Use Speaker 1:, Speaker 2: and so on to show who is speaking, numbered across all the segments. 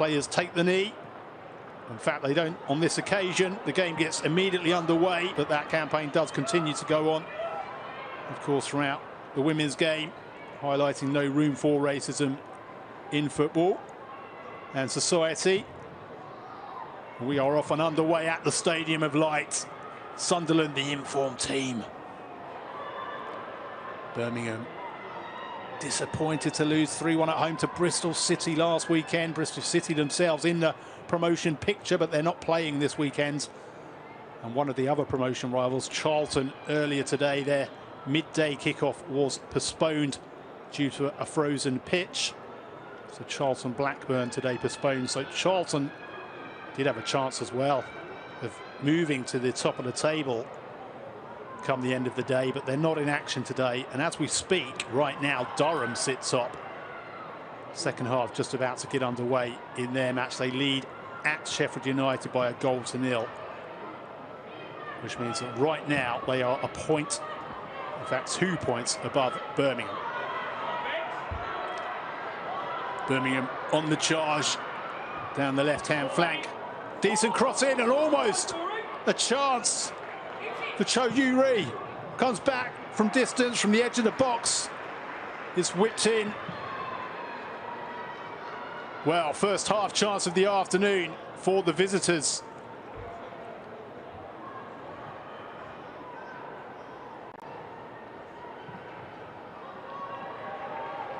Speaker 1: players take the knee. In fact, they don't on this occasion. The game gets immediately underway, but that campaign does continue to go on, of course, throughout the women's game, highlighting no room for racism in football and society. We are off and underway at the Stadium of Light. Sunderland, the informed team. Birmingham disappointed to lose 3-1 at home to Bristol City last weekend. Bristol City themselves in the promotion picture, but they're not playing this weekend. And one of the other promotion rivals, Charlton, earlier today, their midday kickoff was postponed due to a frozen pitch. So Charlton Blackburn today postponed. So Charlton did have a chance as well of moving to the top of the table come the end of the day, but they're not in action today. And as we speak right now, Durham sits up. Second half just about to get underway in their match. They lead at Sheffield United by a 1-0, which means that right now they are a point, in fact 2 points above Birmingham. Birmingham on the charge down the left-hand flank. Decent cross in and almost a chance for Cho Yu-ri. Comes back from distance from the edge of the box. It's whipped in. Well, first half chance of the afternoon for the visitors.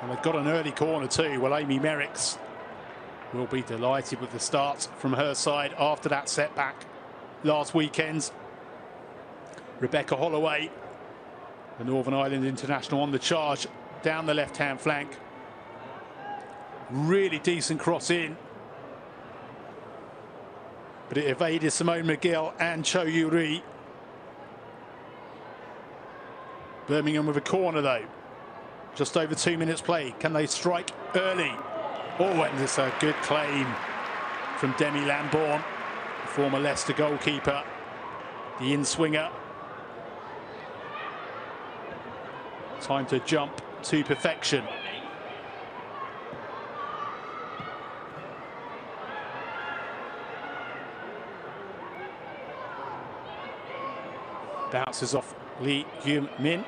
Speaker 1: And they've got an early corner too. Well, Amy Merricks will be delighted with the start from her side after that setback last weekend. Rebecca Holloway, the Northern Ireland international, on the charge down the left-hand flank. Really decent cross in, but it evaded Simone McGill and Cho Yu-ri. Birmingham with a corner though. Just over 2 minutes played. Can they strike early? Oh, and there's a good claim from Demi Lambourne, former Leicester goalkeeper, the in-swinger. Time to jump to perfection. Bounces off Lee Gyum-min.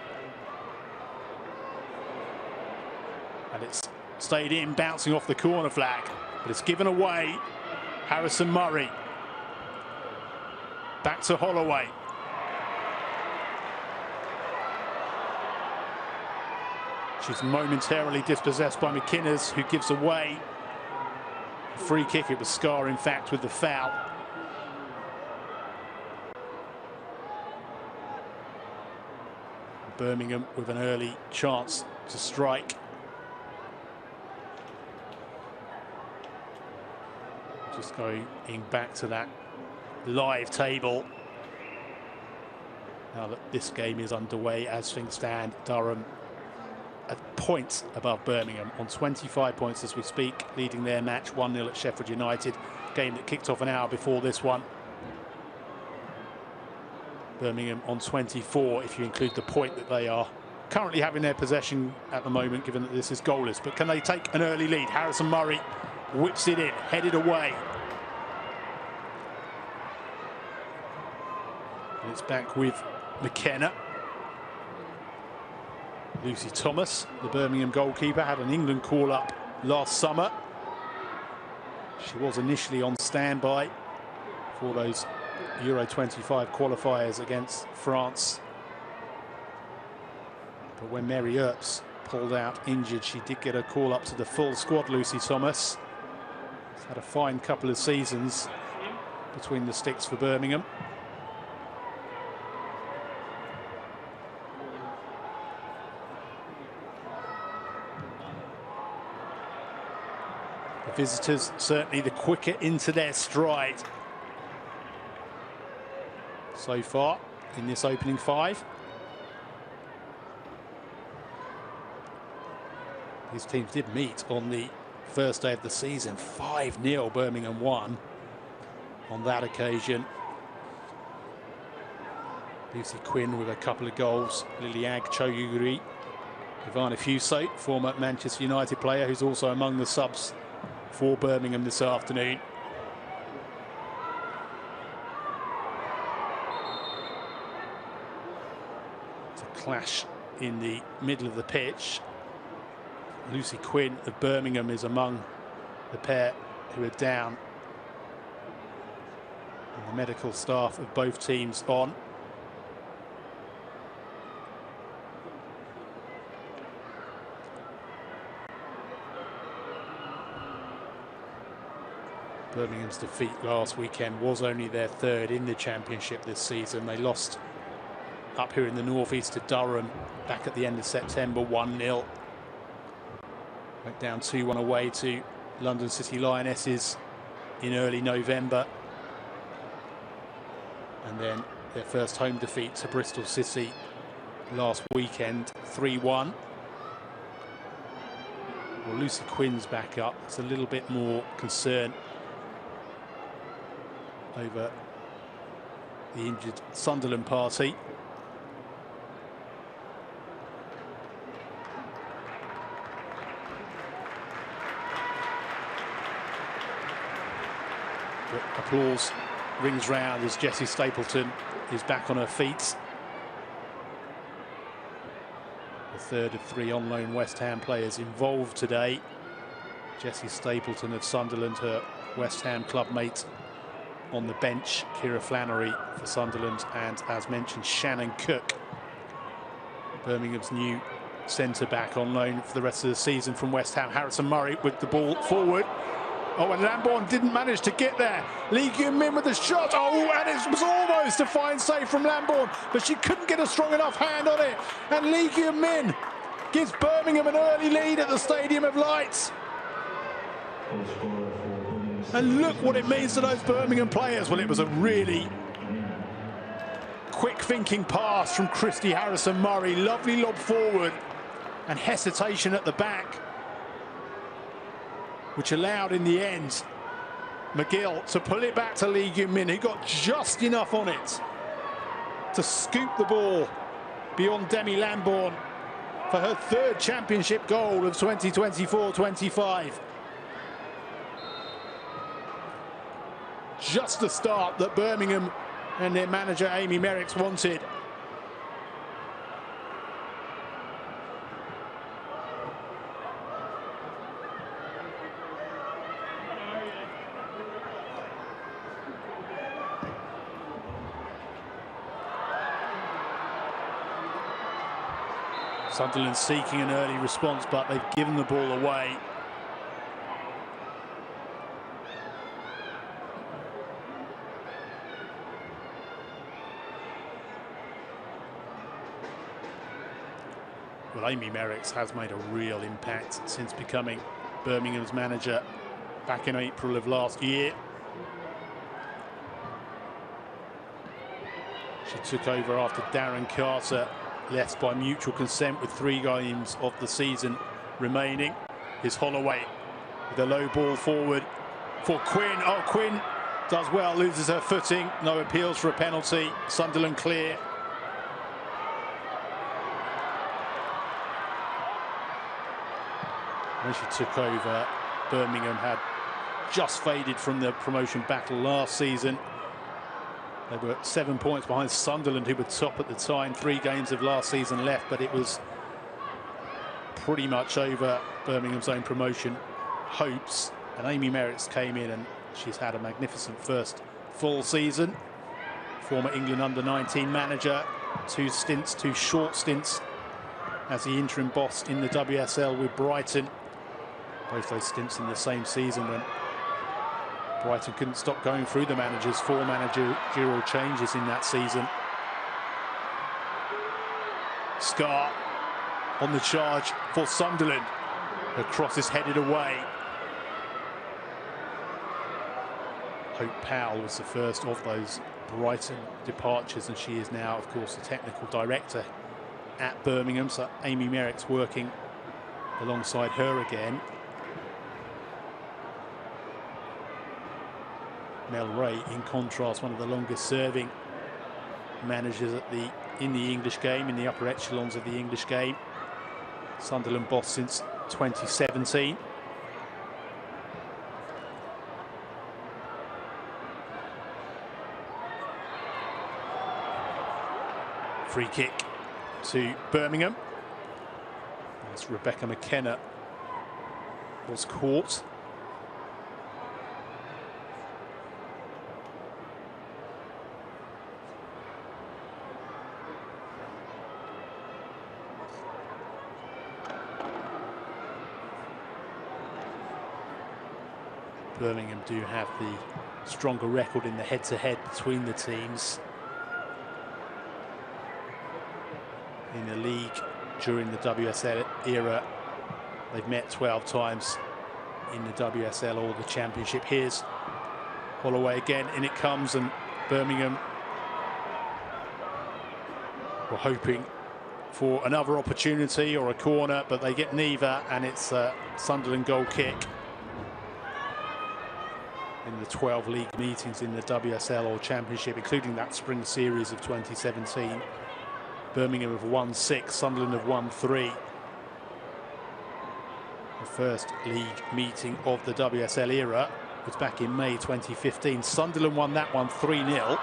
Speaker 1: And it's stayed in, bouncing off the corner flag. But it's given away. Harrison Murray. Back to Holloway. She's momentarily dispossessed by McInnes, who gives away a free kick. It was Scar, in fact, with the foul. Birmingham with an early chance to strike. Just going back to that live table. Now that this game is underway, as things stand, Durham a point above Birmingham on 25 points as we speak, leading their match 1-0 at Sheffield United. Game that kicked off an hour before this one. Birmingham on 24, if you include the point that they are currently having their possession at the moment, given that this is goalless. But can they take an early lead? Harrison Murray whips it in, headed away. And it's back with McKenna. Lucy Thomas, the Birmingham goalkeeper, had an England call-up last summer. She was initially on standby for those Euro 25 qualifiers against France. But when Mary Earps pulled out injured, she did get a call-up to the full squad, Lucy Thomas. She's had a fine couple of seasons between the sticks for Birmingham. Visitors certainly the quicker into their stride so far in this opening 5. These teams did meet on the first day of the season. 5-0 Birmingham won on that occasion. Lucy Quinn with a couple of goals. Lily Agg, Cho Yu-ri, Ivana Fuso, former Manchester United player who's also among the subs for Birmingham this afternoon. It's a clash in the middle of the pitch. Lucy Quinn of Birmingham is among the pair who are down. And the medical staff of both teams on. Birmingham's defeat last weekend was only their third in the Championship this season. They lost up here in the northeast to Durham back at the end of September, 1-0. Went down 2-1 away to London City Lionesses in early November. And then their first home defeat to Bristol City last weekend, 3-1. Well, Lucy Quinn's back up. It's a little bit more concern over the injured Sunderland party. But applause rings round as Jessie Stapleton is back on her feet. The third of 3 on loan West Ham players involved today. Jessie Stapleton of Sunderland, her West Ham club mate on the bench, Kira Flannery for Sunderland, and as mentioned, Shannon Cook, Birmingham's new centre-back on loan for the rest of the season from West Ham. Harrison Murray with the ball forward. Oh, and Lambourne didn't manage to get there. Lee Gyun-min with the shot. Oh, and it was almost a fine save from Lambourne, but she couldn't get a strong enough hand on it. And Lee Gyun-min gives Birmingham an early lead at the Stadium of Lights. And look what it means to those Birmingham players. Well, it was a really quick thinking pass from Christy Harrison Murray. Lovely lob forward and hesitation at the back, which allowed in the end McGill to pull it back to Lee Gyun-min, who got just enough on it to scoop the ball beyond Demi Lambourne for her third Championship goal of 2024-25. Just the start that Birmingham and their manager Amy Merricks wanted. Sunderland seeking an early response, but they've given the ball away. Well, Amy Merricks has made a real impact since becoming Birmingham's manager back in April of last year. She took over after Darren Carter left by mutual consent with 3 games of the season remaining. Here's Holloway with a low ball forward for Quinn. Oh, Quinn does well, loses her footing. No appeals for a penalty. Sunderland clear. When she took over, Birmingham had just faded from the promotion battle last season. They were 7 points behind Sunderland, who were top at the time. 3 games of last season left, but it was pretty much over Birmingham's own promotion hopes. And Amy Merricks came in and she's had a magnificent first full season. Former England under-19 manager, 2 short stints as the interim boss in the WSL with Brighton. Both those stints in the same season when Brighton couldn't stop going through the managers. 4 managerial changes in that season. Scar on the charge for Sunderland. Her cross is headed away. Hope Powell was the first of those Brighton departures, and she is now, of course, the technical director at Birmingham. So Amy Merricks working alongside her again. Mel Ray, in contrast, one of the longest serving managers in the English game, in the upper echelons of the English game. Sunderland boss since 2017. Free kick to Birmingham. As Rebecca McKenna was caught. Birmingham do have the stronger record in the head-to-head between the teams. In the league during the WSL era, they've met 12 times in the WSL or the Championship. Here's Holloway again, in it comes, and Birmingham were hoping for another opportunity or a corner, but they get neither, and it's a Sunderland goal kick. In the 12 league meetings in the WSL or Championship, including that spring series of 2017, Birmingham have won 6, Sunderland have won 3. The first league meeting of the WSL era was back in May 2015. Sunderland won that one 3-0.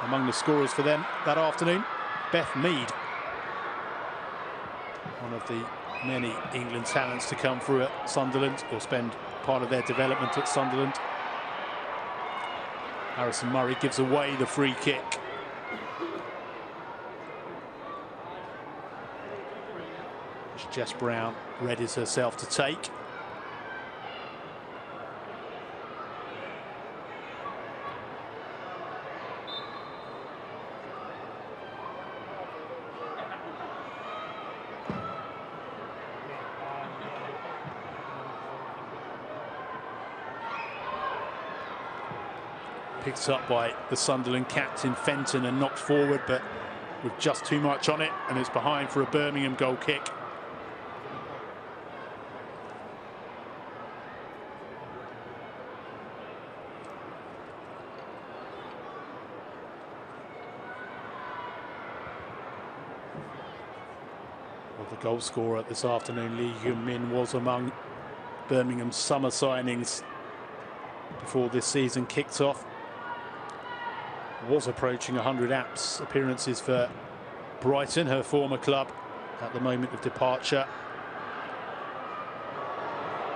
Speaker 1: Among the scorers for them that afternoon, Beth Mead, one of the many England talents to come through at Sunderland or spend part of their development at Sunderland. Harrison Murray gives away the free kick. Jess Brown readies herself to take. Picked up by the Sunderland captain Fenton and knocked forward, but with just too much on it, and it's behind for a Birmingham goal kick. Well, the goal scorer this afternoon, Lee Hyun-min, was among Birmingham's summer signings before this season kicked off. Was approaching 100 appearances for Brighton, her former club, at the moment of departure.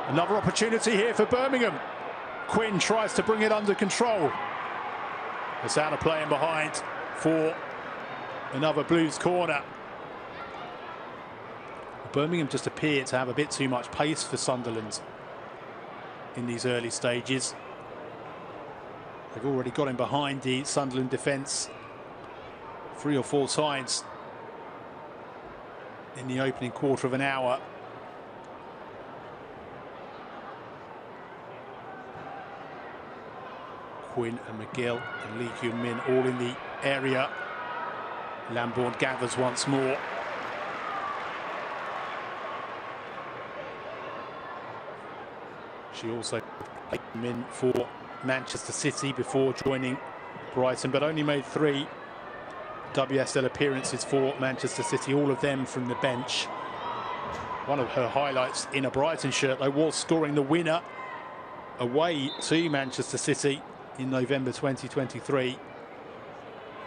Speaker 1: Another opportunity here for Birmingham. Quinn tries to bring it under control. It's out of play and behind for another Blues corner. Birmingham just appeared to have a bit too much pace for Sunderland in these early stages. They've already got him behind the Sunderland defence 3 or 4 times in the opening quarter of an hour. Quinn and McGill and Lee Hyun-min all in the area. Lambourne gathers once more. She also played in for Manchester City before joining Brighton, but only made 3 WSL appearances for Manchester City, all of them from the bench. One of her highlights in a Brighton shirt, though, was scoring the winner away to Manchester City in November 2023,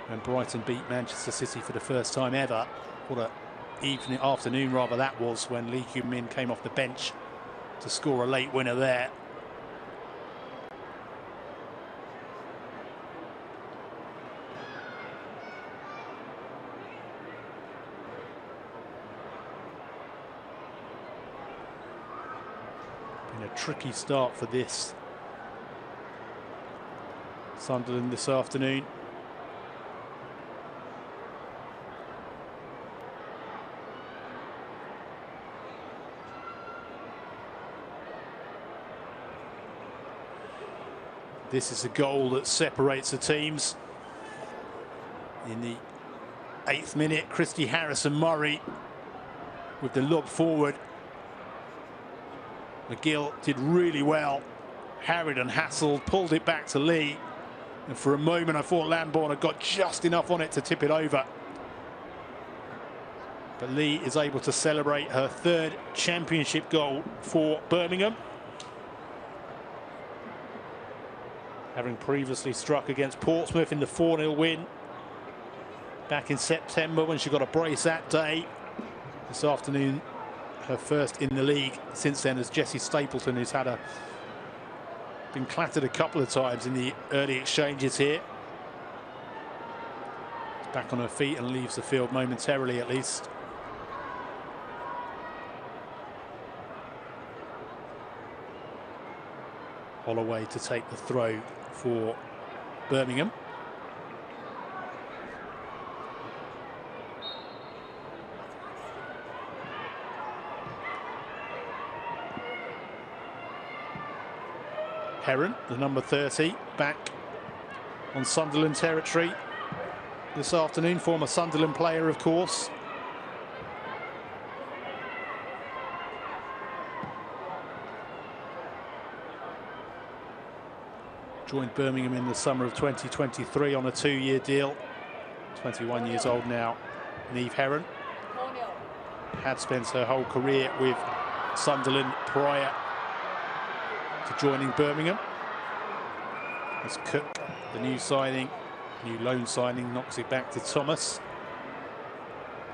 Speaker 1: when Brighton beat Manchester City for the first time ever. What an afternoon rather that was, when Lee Hyun-min came off the bench to score a late winner there. Been a tricky start for this Sunderland this afternoon. This is a goal that separates the teams. In the 8th minute, Christy Harrison-Murray with the lob forward. McGill did really well, harried and hassled, pulled it back to Lee, and for a moment I thought Lambourne had got just enough on it to tip it over. But Lee is able to celebrate her 3rd championship goal for Birmingham, having previously struck against Portsmouth in the 4-0 win back in September when she got a brace that day. This afternoon, her first in the league since then, as Jessie Stapleton, who's been clattered a couple of times in the early exchanges here. Back on her feet and leaves the field momentarily at least. Holloway to take the throw for Birmingham. Heron, the number 30, back on Sunderland territory this afternoon. Former Sunderland player, of course. Joined Birmingham in the summer of 2023 on a 2-year deal. 21 years old now, Niamh Heron. Had spent her whole career with Sunderland prior to joining Birmingham. As Cook, the new loan signing, knocks it back to Thomas.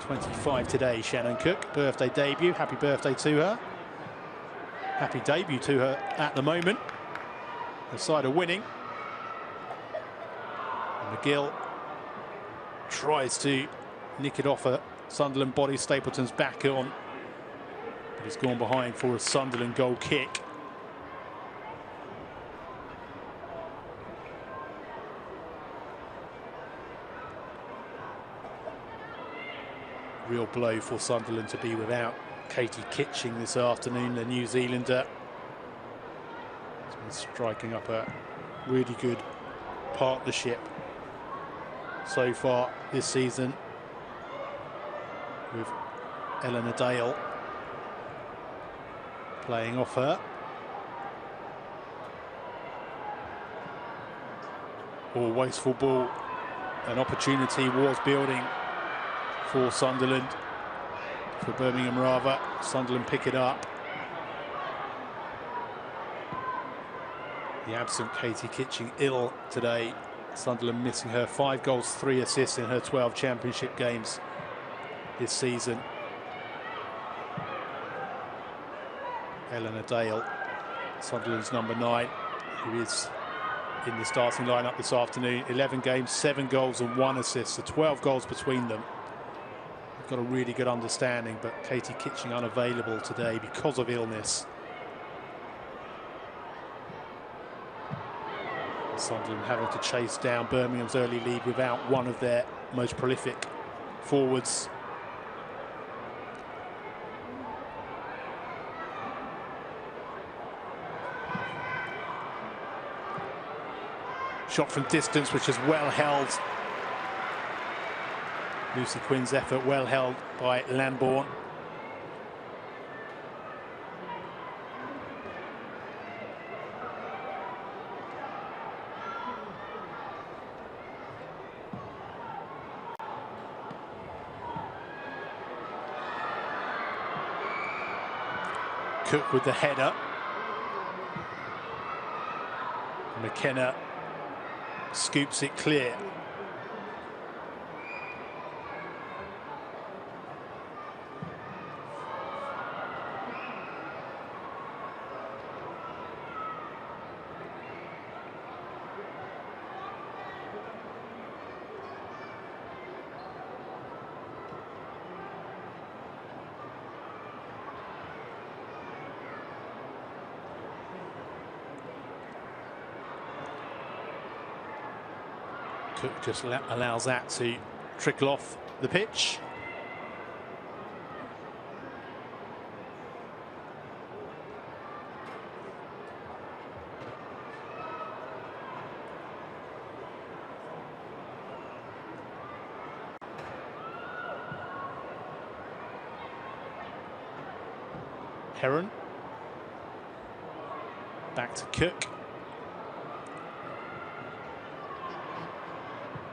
Speaker 1: 25 today, Shannon Cook. Birthday debut. Happy birthday to her. Happy debut to her at the moment. The side are winning. And McGill tries to nick it off a Sunderland body. Stapleton's back on, but it's gone behind for a Sunderland goal kick. Real blow for Sunderland to be without Katie Kitching this afternoon, the New Zealander. Has been striking up a really good partnership so far this season with Eleanor Dale playing off her. Or wasteful ball. An opportunity was building for Sunderland, for Birmingham rather. Sunderland pick it up. The absent Katie Kitching ill today. Sunderland missing her. 5 goals, 3 assists in her 12 championship games this season. Eleanor Dale, Sunderland's number 9, who is in the starting lineup this afternoon. 11 games, 7 goals and 1 assist, so 12 goals between them. Got a really good understanding, but Katie Kitching unavailable today because of illness. Sunderland having to chase down Birmingham's early lead without one of their most prolific forwards. Shot from distance, which is well held. Lucy Quinn's effort well held by Lambourne. Cook with the header. McKenna scoops it clear. Cook just allows that to trickle off the pitch. Heron. Back to Cook.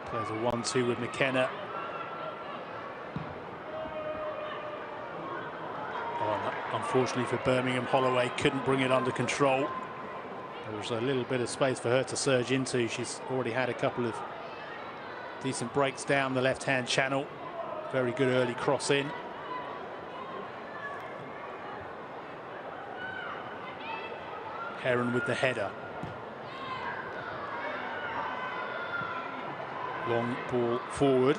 Speaker 1: Plays a 1-2 with McKenna. Oh, unfortunately for Birmingham, Holloway couldn't bring it under control. There was a little bit of space for her to surge into. She's already had a couple of Decent breaks down the left-hand channel. Very good early cross in. Heron with the header. Long ball forward.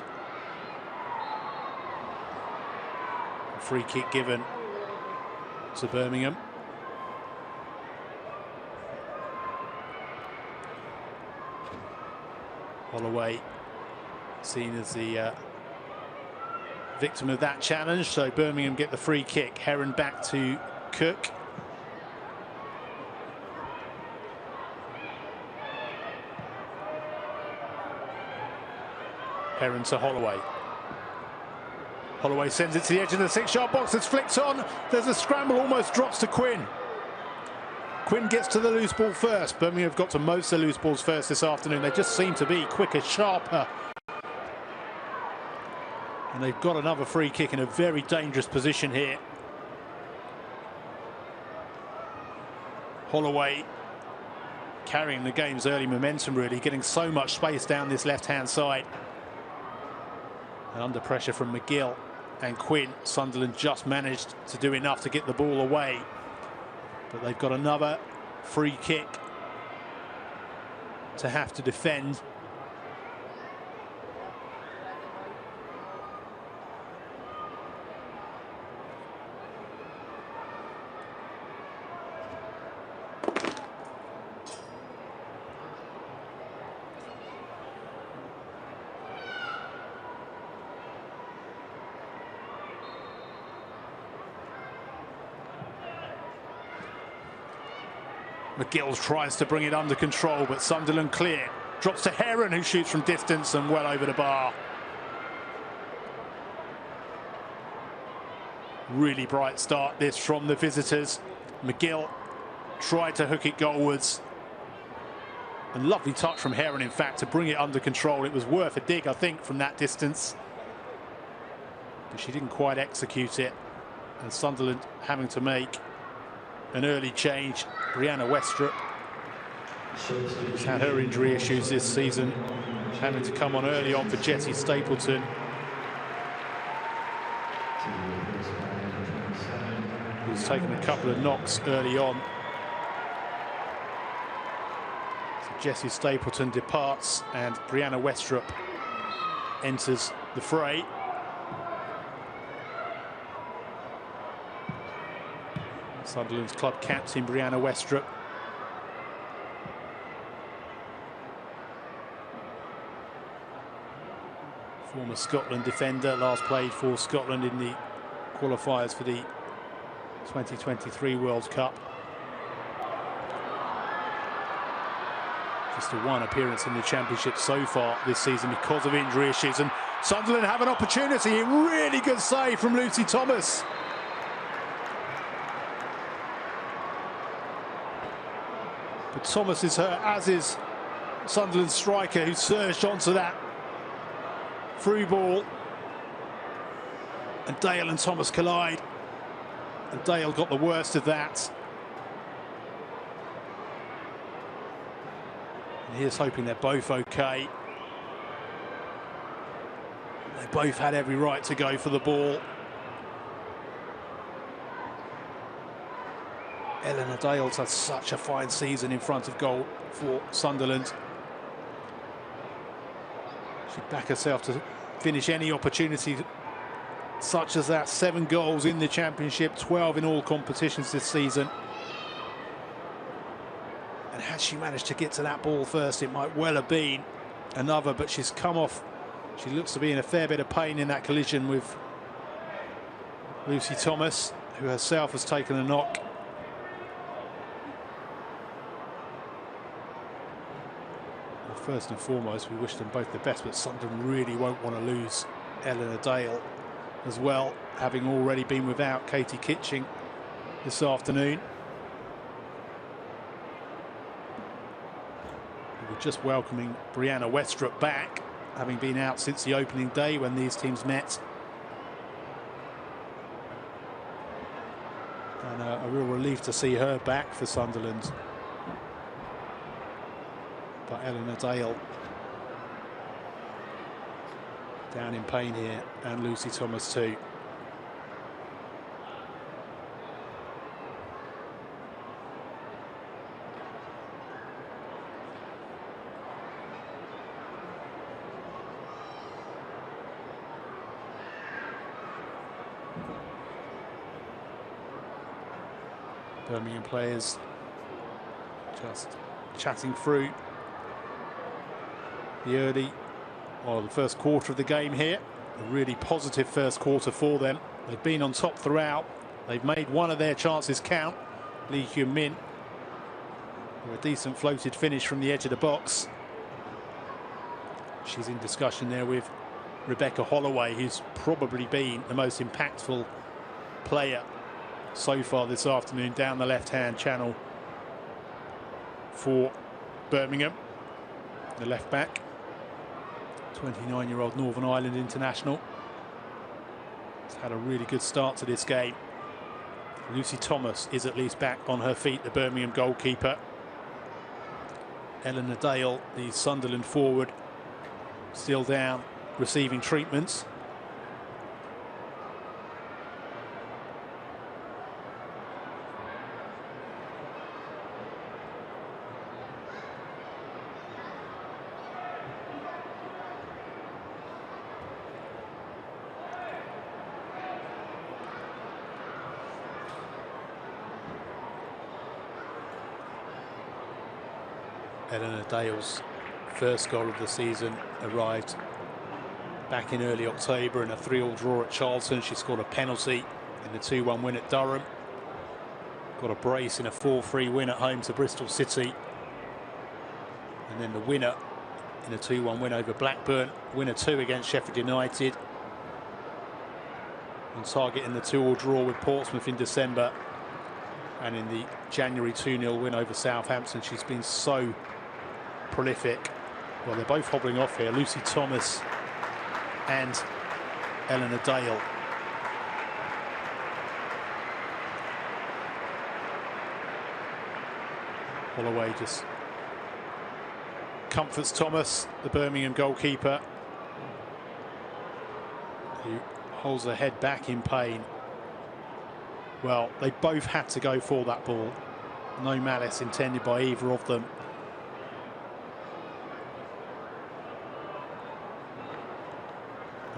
Speaker 1: Free kick given to Birmingham. Holloway seen as the victim of that challenge, so Birmingham get the free kick. Heron back to Cook. Heron to Holloway. Holloway sends it to the edge of the 6-yard box. It's flicked on. There's a scramble, almost drops to Quinn. Quinn gets to the loose ball first. Birmingham have got to most of the loose balls first this afternoon. They just seem to be quicker, sharper. And they've got another free kick in a very dangerous position here. Holloway carrying the game's early momentum, really, getting so much space down this left-hand side. And under pressure from McGill and Quinn, Sunderland just managed to do enough to get the ball away. But they've got another free kick to have to defend. McGill tries to bring it under control, but Sunderland clear. Drops to Heron, who shoots from distance and well over the bar. Really bright start this from the visitors. McGill tried to hook it goalwards. And lovely touch from Heron, in fact, to bring it under control. It was worth a dig, I think, from that distance. But she didn't quite execute it. And Sunderland having to make an early change. Brianna Westrup has had her injury issues this season, having to come on early on for Jessie Stapleton. Who's taken a couple of knocks early on. So Jessie Stapleton departs and Brianna Westrup enters the fray. Sunderland's club captain, Brianna Westrup. Former Scotland defender, last played for Scotland in the qualifiers for the 2023 World Cup. Just the one appearance in the Championship so far this season because of injury issues. And Sunderland have an opportunity. A really good save from Lucy Thomas. But Thomas is her, as is Sunderland's striker, who surged onto that through ball. And Dale and Thomas collide. And Dale got the worst of that. And here's hoping they're both okay. They both had every right to go for the ball. Eleanor Dale's had such a fine season in front of goal for Sunderland. She'd back herself to finish any opportunity such as that. 7 goals in the Championship, 12 in all competitions this season. And had she managed to get to that ball first, it might well have been another, but she's come off. She looks to be in a fair bit of pain in that collision with Lucy Thomas, who herself has taken a knock. First and foremost, we wish them both the best, but Sunderland really won't want to lose Eleanor Dale as well, having already been without Katie Kitching this afternoon. We're just welcoming Brianna Westrup back, having been out since the opening day when these teams met. And a real relief to see her back for Sunderland. But Eleanor Dale Down in pain here, and Lucy Thomas too. Birmingham players just chatting through the first quarter of the game here. A really positive first quarter for them. They've been on top throughout. They've made one of their chances count. Lee Hyun Min, with a decent floated finish from the edge of the box. She's in discussion there with Rebecca Holloway, who's probably been the most impactful player so far this afternoon down the left-hand channel for Birmingham. The left back, 29-year-old Northern Ireland international, has had a really good start to this game. Lucy Thomas is at least back on her feet, the Birmingham goalkeeper. Eleanor Dale, the Sunderland forward, still down, receiving treatments. Eleanor Dale's first goal of the season arrived back in early October in a 3-3 draw at Charlton. She scored a penalty in the 2-1 win at Durham. Got a brace in a 4-3 win at home to Bristol City. And then the winner in a 2-1 win over Blackburn. Winner 2 against Sheffield United. On target in the 2-2 draw with Portsmouth in December. And in the January 2-0 win over Southampton. She's been so prolific. Well, they're both hobbling off here, Lucy Thomas and Eleanor Dale. Holloway just comforts Thomas, the Birmingham goalkeeper, who holds her head back in pain. Well, they both had to go for that ball. No malice intended by either of them.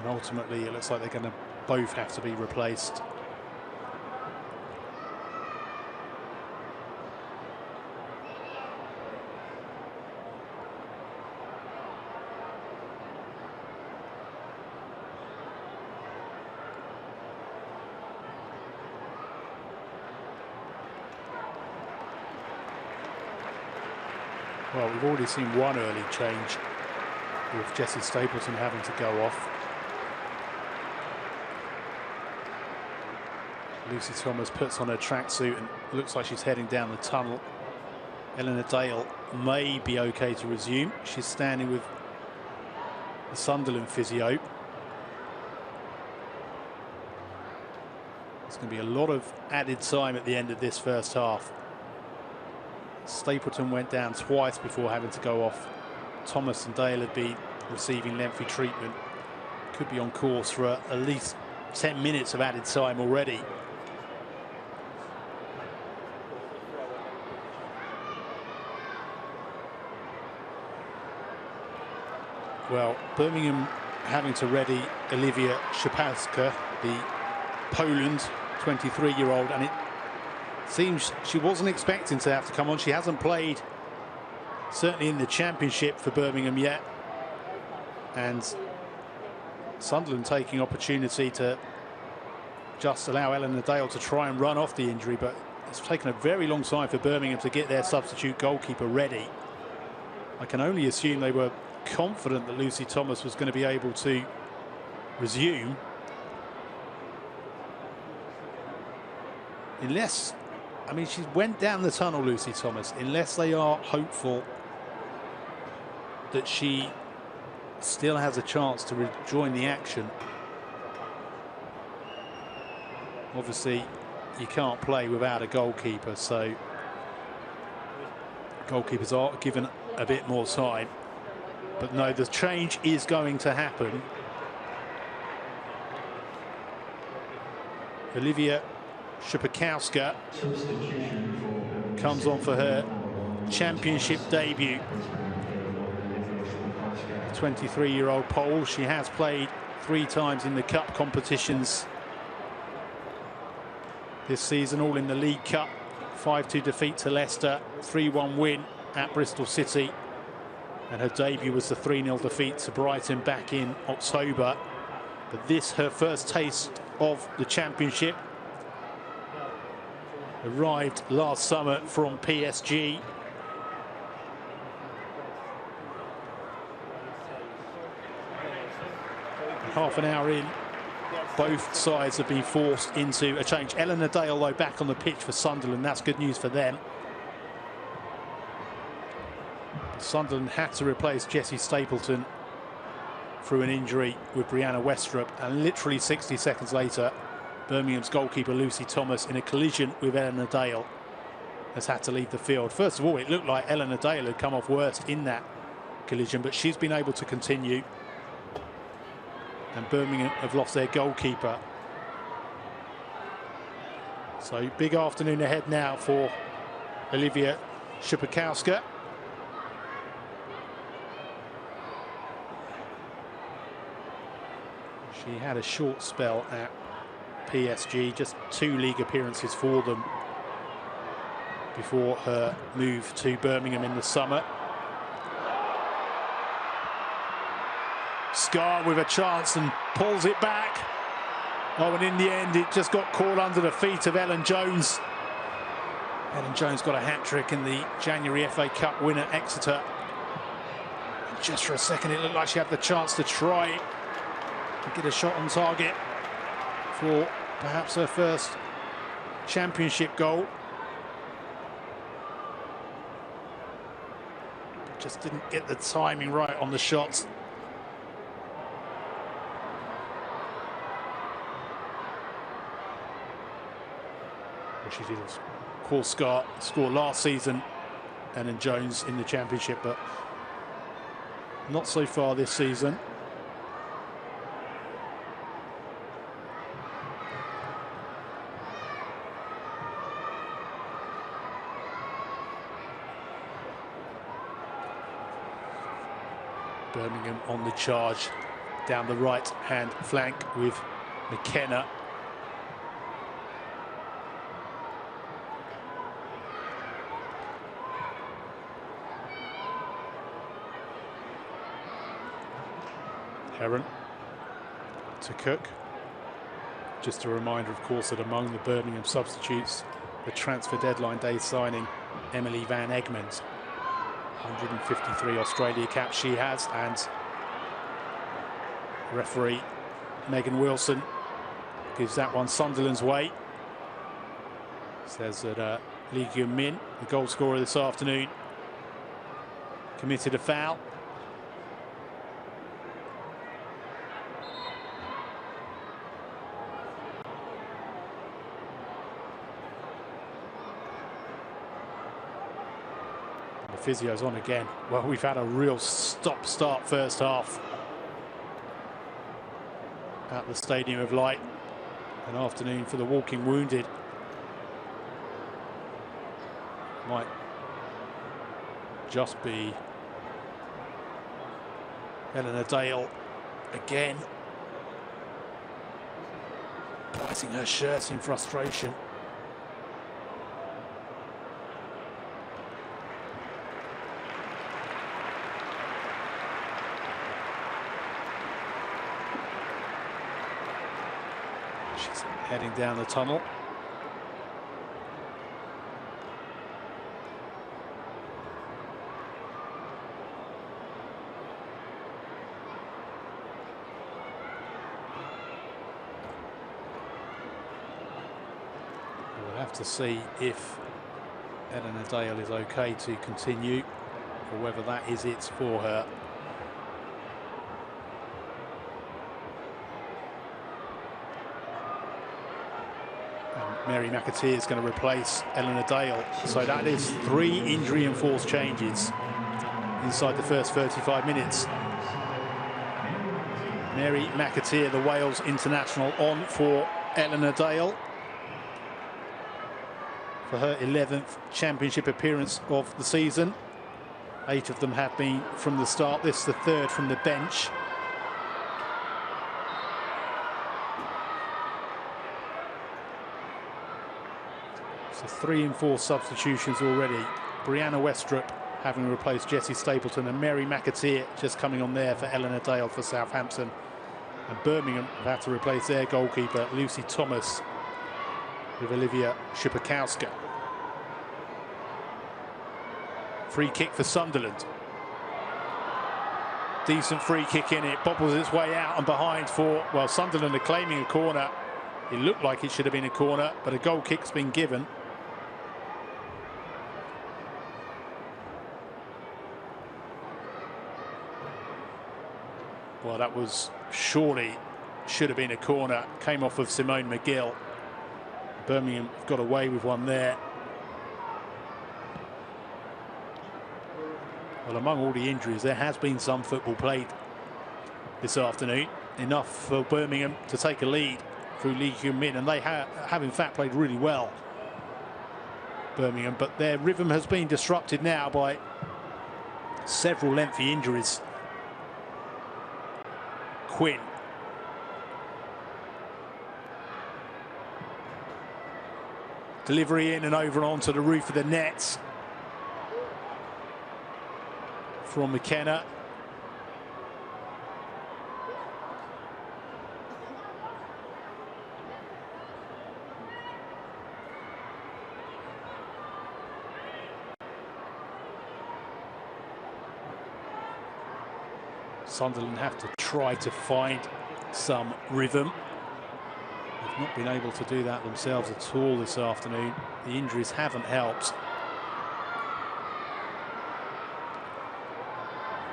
Speaker 1: And ultimately, it looks like they're going to both have to be replaced. Well, we've already seen one early change with Jessie Stapleton having to go off. Lucy Thomas puts on her tracksuit and looks like she's heading down the tunnel. Eleanor Dale may be okay to resume. She's standing with the Sunderland physio. There's going to be a lot of added time at the end of this first half. Stapleton went down twice before having to go off. Thomas and Dale had been receiving lengthy treatment. Could be on course for at least 10 minutes of added time already. Well, Birmingham having to ready Olivia Szapowska, the Poland 23-year-old, and it seems she wasn't expecting to have to come on. She hasn't played, certainly in the Championship, for Birmingham yet. And Sunderland taking opportunity to just allow Eleanor Dale to try and run off the injury, but it's taken a very long time for Birmingham to get their substitute goalkeeper ready. I can only assume they were confident that Lucy Thomas was going to be able to resume. Unless, I mean, she went down the tunnel, Lucy Thomas, unless they are hopeful that she still has a chance to rejoin the action. Obviously, you can't play without a goalkeeper, so goalkeepers are given a bit more time. But no, the change is going to happen. Olivia Szupakowska comes on for her championship debut. 23-year-old Pole. She has played 3 times in the cup competitions this season, all in the League Cup. 5-2 defeat to Leicester, 3-1 win at Bristol City, and her debut was the 3-0 defeat to Brighton back in October. But this, her first taste of the championship, arrived last summer from PSG. Half an hour in, both sides have been forced into a change. Eleanor Dale, though, back on the pitch for Sunderland. That's good news for them. Sunderland had to replace Jessie Stapleton through an injury with Brianna Westrup, and literally 60 seconds later, Birmingham's goalkeeper Lucy Thomas, in a collision with Eleanor Dale, has had to leave the field. First of all, it looked like Eleanor Dale had come off worst in that collision, but she's been able to continue. And Birmingham have lost their goalkeeper. So big afternoon ahead now for Olivia Szupakowska. She had a short spell at PSG, just 2 league appearances for them before her move to Birmingham in the summer. Scar with a chance and pulls it back. Oh, and in the end, it just got caught under the feet of Ellen Jones. Ellen Jones got a hat-trick in the January FA Cup win at Exeter. And just for a second, it looked like she had the chance to try to get a shot on target for perhaps her first championship goal. Just didn't get the timing right on the shots. She did, of course, score last season, Ellen Jones, in the championship, but not so far this season. Birmingham on the charge down the right-hand flank with McKenna. Heron to Cook. Just a reminder, of course, that among the Birmingham substitutes, the transfer deadline day signing Emily Van Egmond. 153 Australia caps she has, and referee Megan Wilson gives that one Sunderland's way. Says that Lee Gyun Min, the goal scorer this afternoon, committed a foul. Physio's on again. Well, we've had a real stop-start first half at the Stadium of Light. An afternoon for the walking wounded. Might just be Eleanor Dale again, biting her shirt in frustration. Heading down the tunnel. We'll have to see if Eleanor Dale is okay to continue, or whether that is it for her. Mary McAteer is going to replace Eleanor Dale. So that is 3 injury-enforced changes inside the first 35 minutes. Mary McAteer, the Wales international, on for Eleanor Dale for her 11th championship appearance of the season. 8 of them have been from the start. This is the 3rd from the bench. So 3 and 4 substitutions already. Brianna Westrup having replaced Jessie Stapleton, and Mary McAteer just coming on there for Eleanor Dale for Southampton. And Birmingham have had to replace their goalkeeper, Lucy Thomas, with Olivia Szybakowska. Free kick for Sunderland. Decent free kick in it, bobbles its way out and behind for, well, Sunderland are claiming a corner. It looked like it should have been a corner, but a goal kick's been given. Well, that was surely should have been a corner. Came off of Simone McGill. Birmingham got away with one there. Well, among all the injuries, there has been some football played this afternoon. Enough for Birmingham to take a lead through Lee Hyun-min, and they have in fact played really well, Birmingham, but their rhythm has been disrupted now by several lengthy injuries. Quinn. Delivery in and over and onto the roof of the net from McKenna. Sunderland have to try to find some rhythm. They've not been able to do that themselves at all this afternoon. The injuries haven't helped.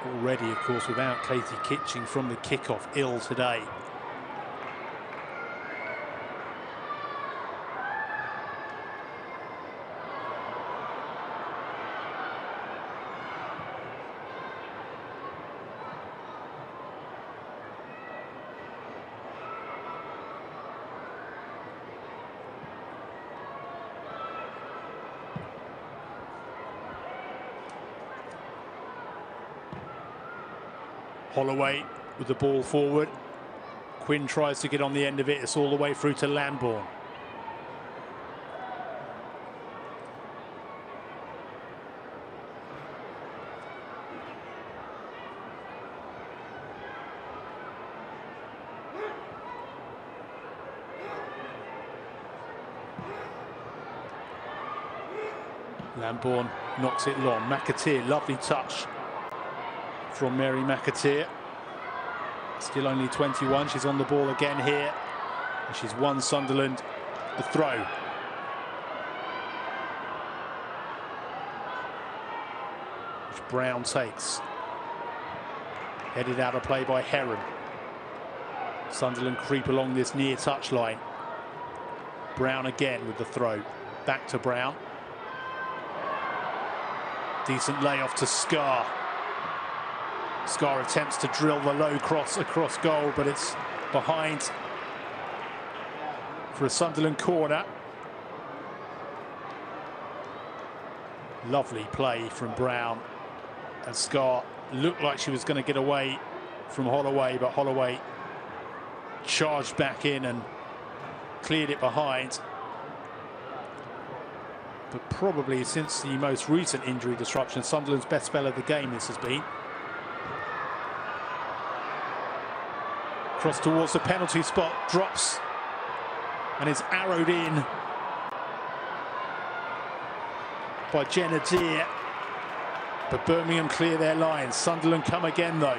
Speaker 1: Already, of course, without Katie Kitching from the kickoff, ill today. Holloway with the ball forward. Quinn tries to get on the end of it. It's all the way through to Lambourne. Lambourne knocks it long. McAteer, lovely touch from Mary McAteer. Still only 21. She's on the ball again here. And she's won Sunderland the throw. Which Brown takes. Headed out of play by Heron. Sunderland creep along this near touchline. Brown again with the throw. Back to Brown. Decent layoff to Scar. Scar attempts to drill the low cross across goal, but it's behind for a Sunderland corner. Lovely play from Brown. And Scar looked like she was going to get away from Holloway, but Holloway charged back in and cleared it behind. But probably since the most recent injury disruption, Sunderland's best spell of the game this has been. Cross towards the penalty spot, drops and is arrowed in by Jenna Deere. But Birmingham clear their lines. Sunderland come again though.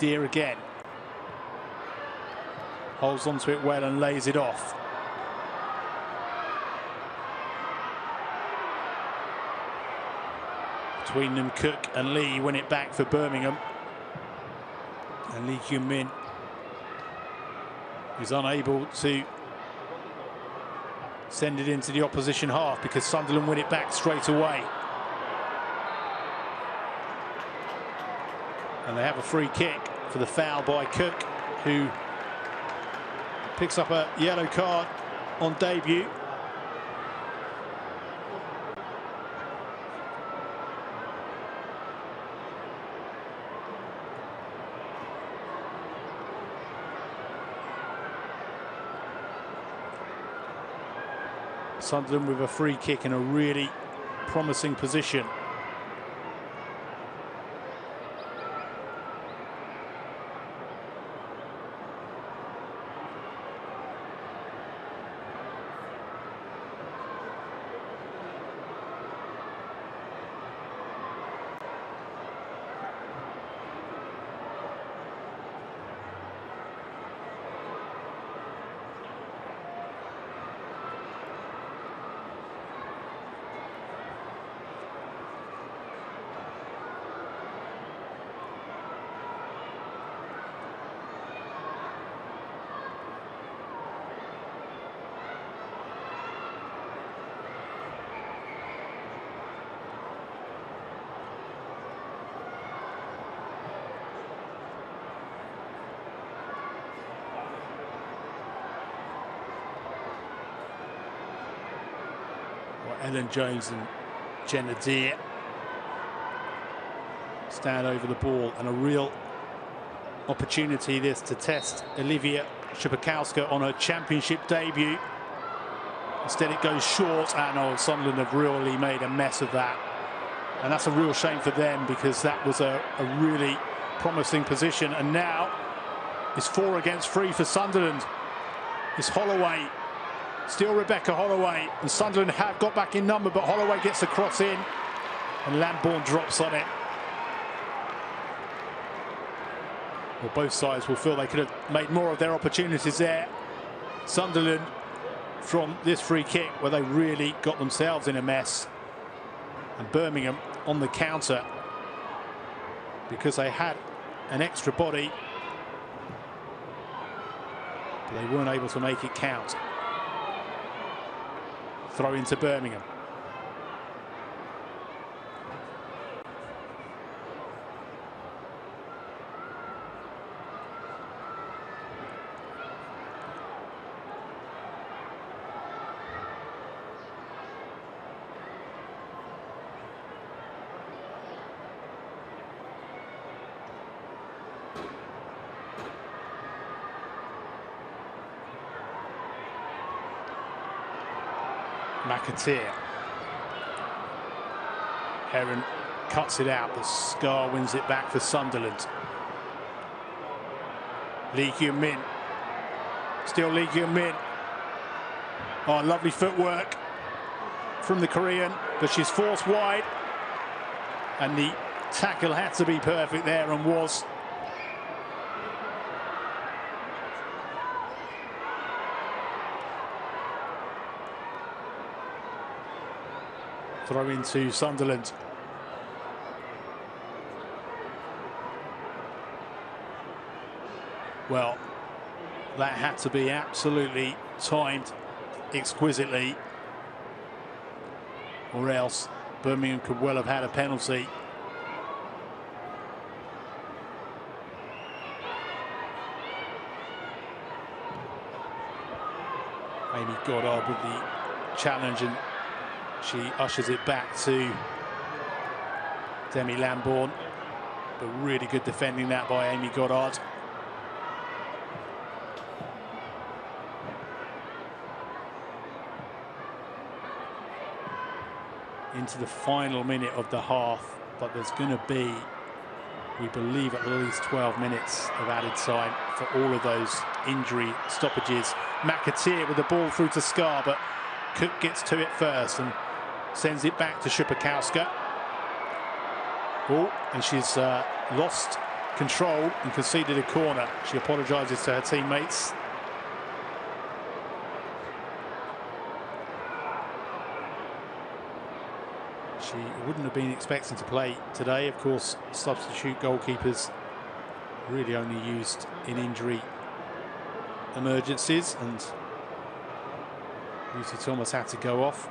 Speaker 1: Deere again. Holds onto it well and lays it off. Between them, Cook and Lee win it back for Birmingham. And Lee Hyun-min is unable to send it into the opposition half because Sunderland win it back straight away. And they have a free kick. for the foul by Cook, who picks up a yellow card on debut. Sunderland with a free kick in a really promising position. Ellen Jones and Jenna Deere stand over the ball, and a real opportunity this to test Olivia Szybakowska on her championship debut. Instead it goes short, and Sunderland have really made a mess of that, and that's a real shame for them, because that was a really promising position. And now it's 4 against 3 for Sunderland. It's Holloway. Still Rebecca Holloway, and Sunderland have got back in number, but Holloway gets the cross in and Lambourne drops on it. Well, both sides will feel they could have made more of their opportunities there. Sunderland from this free kick, where they really got themselves in a mess, and Birmingham on the counter because they had an extra body, but they weren't able to make it count. Throw into Birmingham. McAteer. Heron cuts it out, but Scar wins it back for Sunderland. Lee Kyung-min. Still Lee Kyung-min. Oh, lovely footwork from the Korean, but she's forced wide. And the tackle had to be perfect there, and was. Throw into Sunderland. Well, that had to be absolutely timed exquisitely, or else Birmingham could well have had a penalty. Amy Goddard with the challenge, and she ushers it back to Demi Lambourne, but really good defending that by Amy Goddard. Into the final minute of the half, but there's going to be, we believe, at least 12 minutes of added time for all of those injury stoppages. McAteer with the ball through to Scar, but Cook gets to it first and sends it back to Szybakowska. Oh, and she's lost control and conceded a corner. She apologises to her teammates. She wouldn't have been expecting to play today. Of course, substitute goalkeepers really only used in injury emergencies, and Lucy Thomas had to go off.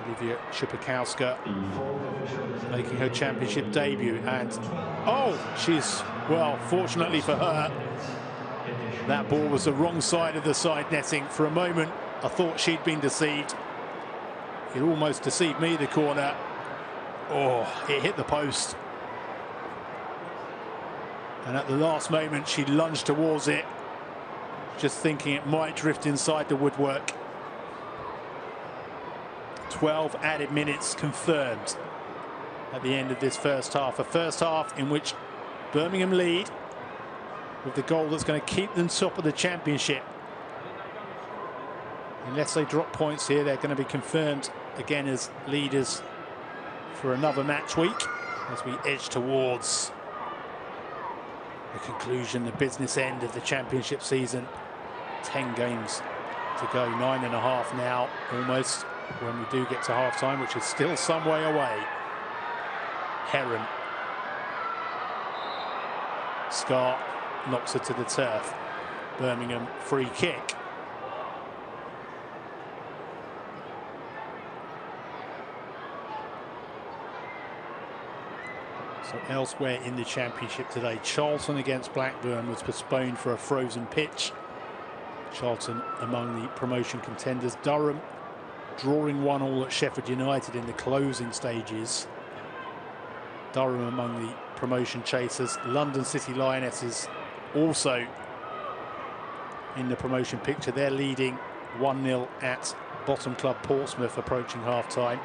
Speaker 1: Olivia Szupakowska making her championship debut, and oh, well, fortunately for her, that ball was the wrong side of the side netting. For a moment I thought she'd been deceived. It almost deceived me, the corner. Oh, it hit the post, and at the last moment she lunged towards it, just thinking it might drift inside the woodwork. 12 added minutes confirmed at the end of this first half. A first half in which Birmingham lead with the goal that's going to keep them top of the championship. Unless they drop points here, they're going to be confirmed again as leaders for another match week as we edge towards the conclusion, the business end of the championship season. 10 games to go, 9.5 now almost when we do get to half-time, which is still some way away. Heron. Scar knocks her to the turf. Birmingham free kick. So elsewhere in the championship today, Charlton against Blackburn was postponed for a frozen pitch. Charlton among the promotion contenders. Durham drawing 1-1 at Sheffield United in the closing stages. Durham among the promotion chasers. London City Lionesses also in the promotion picture. They're leading 1-0 at bottom club Portsmouth approaching half-time.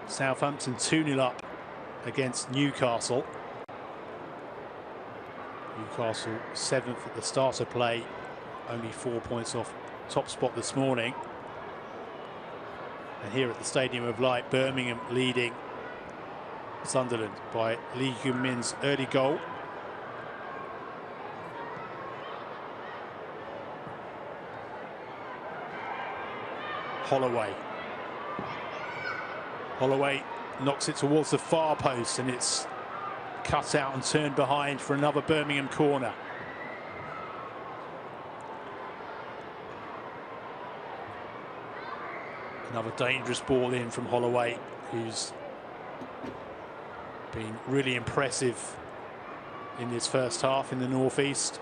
Speaker 1: Southampton 2-0 up against Newcastle. Newcastle 7th at the start of play, only 4 points off top spot this morning. And here at the Stadium of Light, Birmingham leading Sunderland by Lee Hyun-min's early goal. Holloway knocks it towards the far post, and it's cut out and turned behind for another Birmingham corner. Another dangerous ball in from Holloway, who's been really impressive in this first half in the northeast.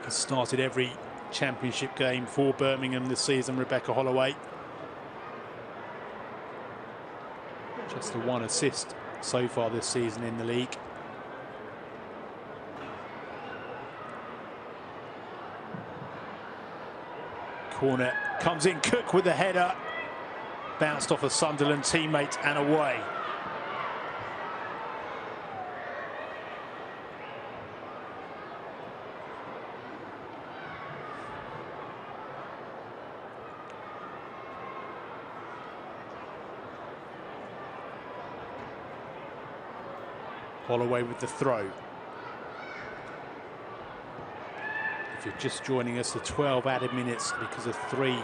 Speaker 1: Has started every championship game for Birmingham this season, Rebecca Holloway. Just the 1 assist so far this season in the league. Corner comes in, Cook with the header. Bounced off a Sunderland teammate and away. Holloway with the throw. If you're just joining us, the 12 added minutes because of 3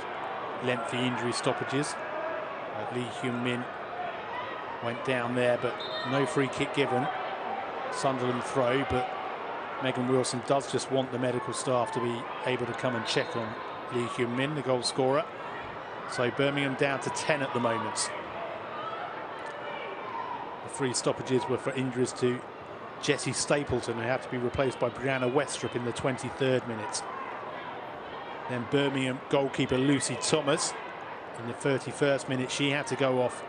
Speaker 1: lengthy injury stoppages. Lee Hyun-min went down there, but no free kick given. Sunderland throw, but Megan Wilson does just want the medical staff to be able to come and check on Lee Hyun-min, the goal scorer. So Birmingham down to 10 at the moment. The 3 stoppages were for injuries to Jessie Stapleton, who had to be replaced by Brianna Westrup in the 23rd minute. Then Birmingham goalkeeper Lucy Thomas in the 31st minute. She had to go off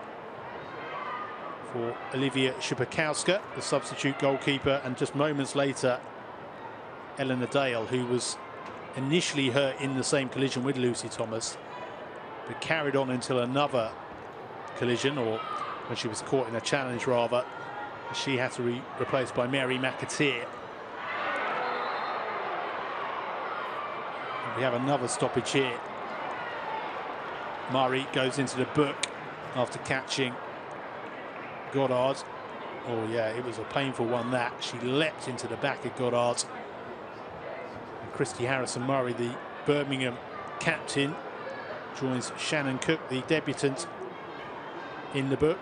Speaker 1: for Olivia Szupakowska, the substitute goalkeeper, and just moments later Eleanor Dale, who was initially hurt in the same collision with Lucy Thomas, but carried on until another collision, or when she was caught in a challenge rather. She had to be replaced by Mary McAteer. And we have another stoppage here. Murray goes into the book after catching Goddard. Oh yeah, it was a painful one that. She leapt into the back of Goddard. And Christy Harrison-Murray, the Birmingham captain, joins Shannon Cook, the debutant, in the book.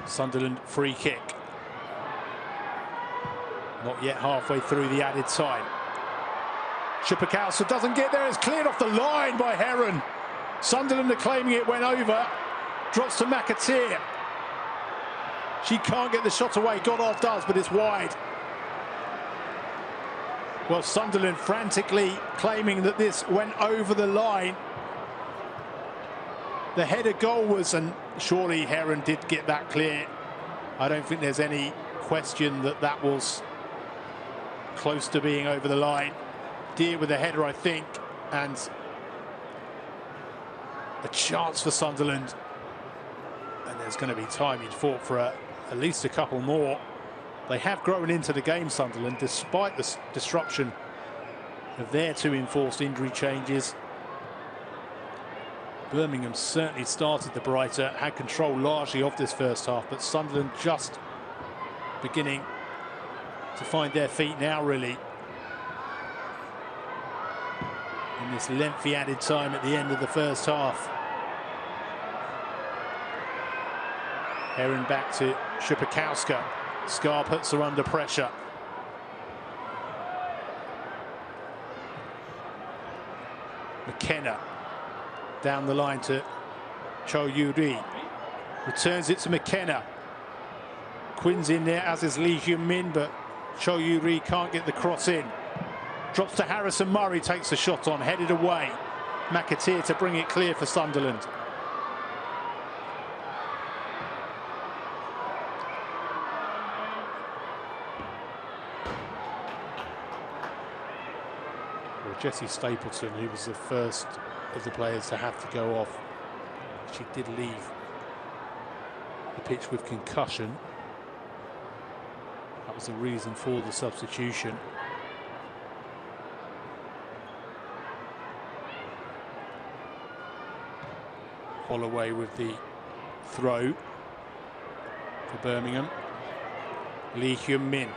Speaker 1: Sunderland free kick. Not yet halfway through the added time. Shipakowska doesn't get there. It's cleared off the line by Heron. Sunderland are claiming it went over. Drops to McAteer. She can't get the shot away. Goddard does, but it's wide. Well, Sunderland frantically claiming that this went over the line. The header goal was, and surely Heron did get that clear. I don't think there's any question that that was close to being over the line. Deer with the header, I think, and a chance for Sunderland. And there's going to be time you'd fought for at least a couple more. They have grown into the game, Sunderland, despite the disruption of their 2 enforced injury changes. Birmingham certainly started the brighter, had control largely of this first half, but Sunderland just beginning to find their feet now, really. In this lengthy added time at the end of the first half. Heron back to Shipakowska. Scar puts her under pressure. McKenna down the line to Cho Yu-ri. Returns it to McKenna. Quinn's in there, as is Lee Hyun-min, but Cho Yu-ri can't get the cross in. Drops to Harrison Murray, takes a shot on, headed away. McAteer to bring it clear for Sunderland. Jessie Stapleton, who was the first of the players to have to go off. She did leave the pitch with concussion. That was the reason for the substitution. Holloway with the throw for Birmingham. Lee Hyun-min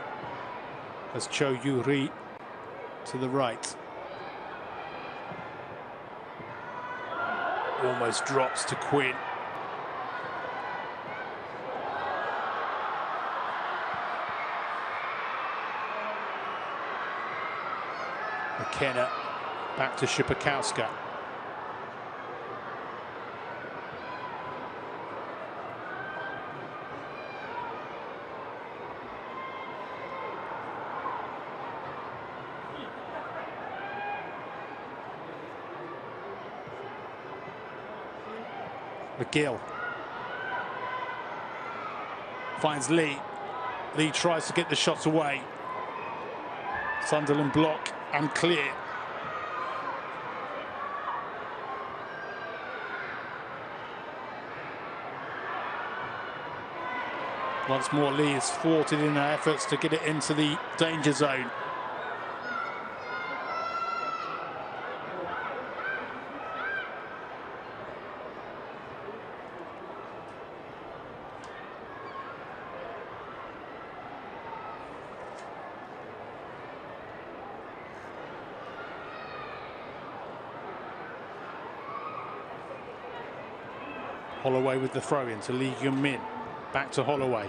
Speaker 1: has Cho Yu-ri to the right. Almost drops to Quinn. McKenna back to Shipakowska. McGill finds Lee. Lee tries to get the shot away. Sunderland block and clear. Once more, Lee is thwarted in her efforts to get it into the danger zone. Holloway with the throw-in to Lee Hyun-min. Back to Holloway.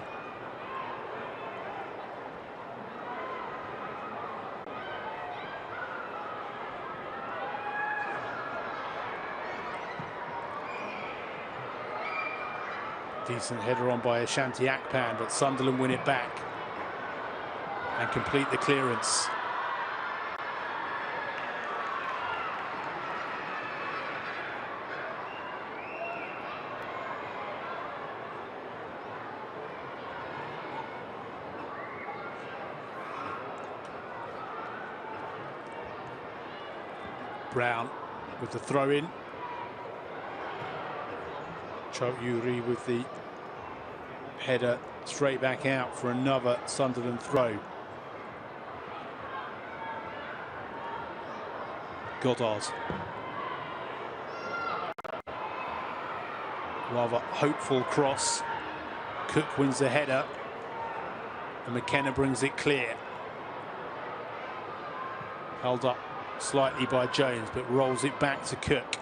Speaker 1: Decent header on by Ashanti Akpan, but Sunderland win it back and complete the clearance. Brown with the throw-in. Cho Yu-ri with the header straight back out for another Sunderland throw. Goddard. Rather hopeful cross. Cook wins the header. And McKenna brings it clear. Held up slightly by Jones, but rolls it back to Cook.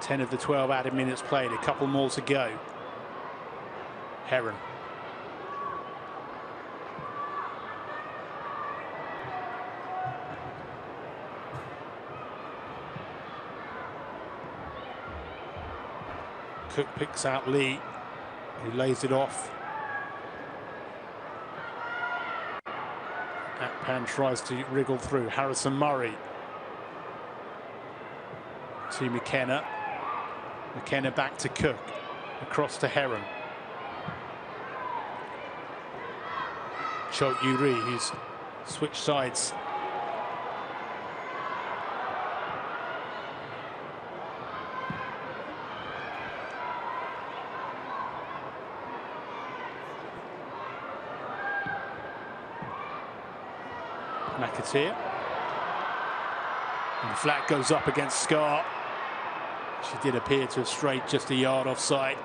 Speaker 1: 10 of the 12 added minutes played, a couple more to go. Heron. Cook picks out Lee, who lays it off. Akpan tries to wriggle through. Harrison Murray to McKenna. McKenna back to Cook. Across to Heron. Cho Yuri, who's switched sides. McAteer. And the flag goes up against Scar. She did appear to have strayed just a yard offside.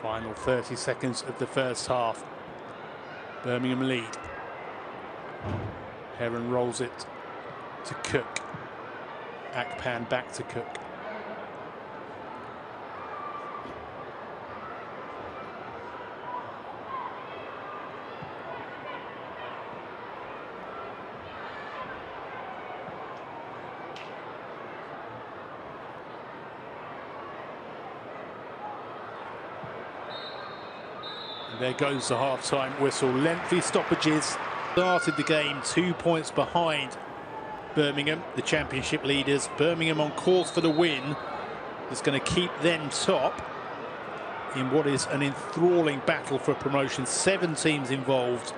Speaker 1: Final 30 seconds of the first half. Birmingham lead. Heron rolls it to Cook. Akpan back to Cook. There goes the half-time whistle. Lengthy stoppages. Started the game 2 points behind Birmingham, the championship leaders. Birmingham on course for the win is going to keep them top in what is an enthralling battle for promotion. 7 teams involved.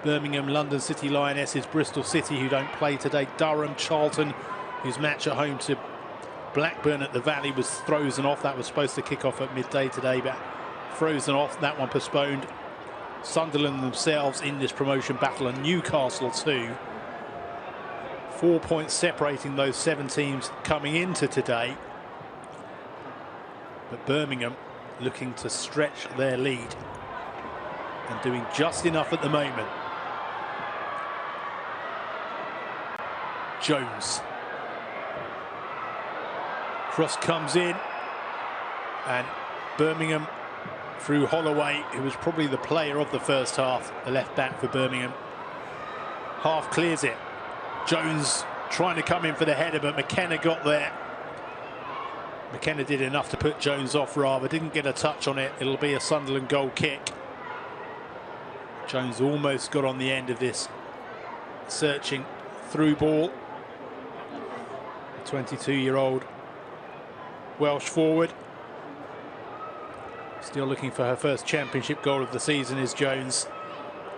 Speaker 1: Birmingham, London City Lionesses, Bristol City, who don't play today, Durham, Charlton, whose match at home to Blackburn at the Valley was frozen off. That was supposed to kick off at midday today, but frozen off, that one postponed. Sunderland themselves in this promotion battle, and Newcastle too. 4 points separating those 7 teams coming into today. But Birmingham looking to stretch their lead and doing just enough at the moment. Jones. Cross comes in, and Birmingham through Holloway, who was probably the player of the first half, the left back for Birmingham. Half clears it. Jones trying to come in for the header, but McKenna got there. McKenna did enough to put Jones off rather, didn't get a touch on it. It'll be a Sunderland goal kick. Jones almost got on the end of this searching through ball. 22-year-old Welsh forward. Still looking for her first championship goal of the season is Jones.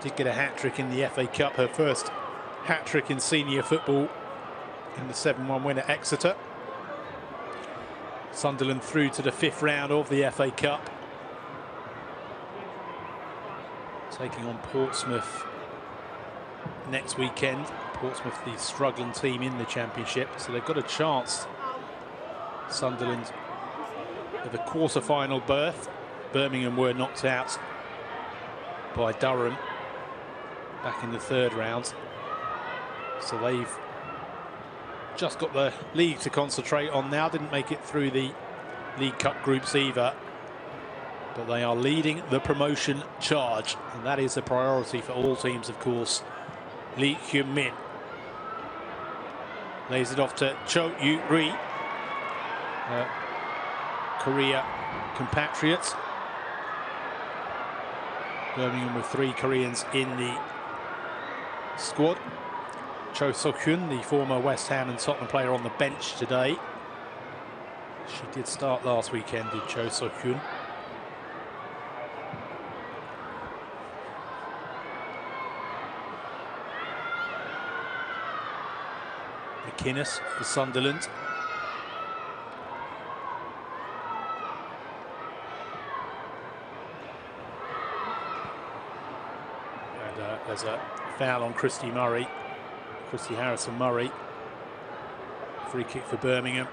Speaker 1: Did get a hat-trick in the FA Cup, her first hat-trick in senior football in the 7-1 win at Exeter. Sunderland through to the 5th round of the FA Cup. Taking on Portsmouth next weekend. Portsmouth, the struggling team in the championship, so they've got a chance, Sunderland, of a quarter-final berth. Birmingham were knocked out by Durham back in the 3rd round, so they've just got the league to concentrate on now. Didn't make it through the League Cup groups either, but they are leading the promotion charge, and that is a priority for all teams, of course. Lee Hyun Min lays it off to Cho Yu-ri, Korea compatriot. Birmingham with 3 Koreans in the squad. Cho So-hyun, the former West Ham and Tottenham player, on the bench today. She did start last weekend, did Cho So-hyun. McInnes for Sunderland. And there's a foul on Christy Murray. Christy Harrison-Murray. Free kick for Birmingham.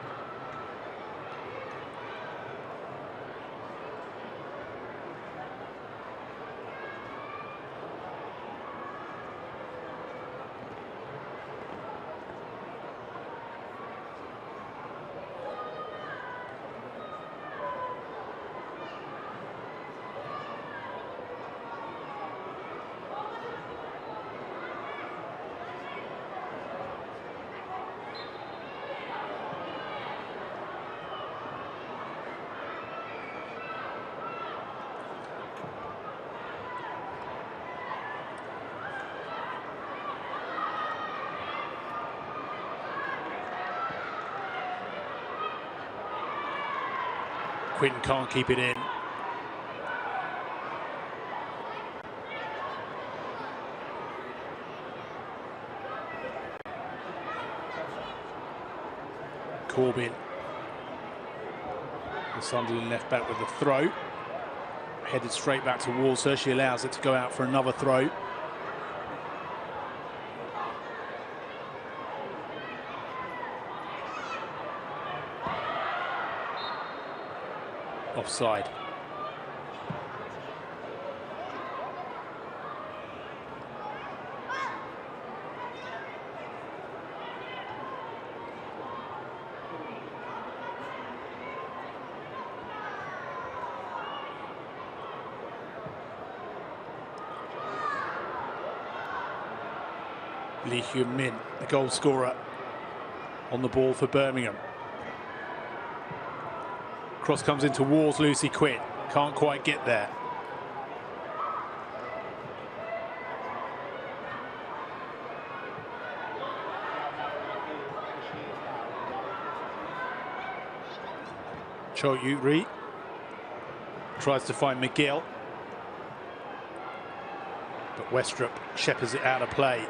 Speaker 1: Quinn can't keep it in. Corbyn. The Sunderland left back with the throw. Headed straight back towards her. She allows it to go out for another throw. Offside. Lee Hyun-min, the goal scorer, on the ball for Birmingham. Cross comes in towards Lucy Quinn. Can't quite get there. Cho Yu-ri tries to find McGill. But Westrup shepherds it out of play.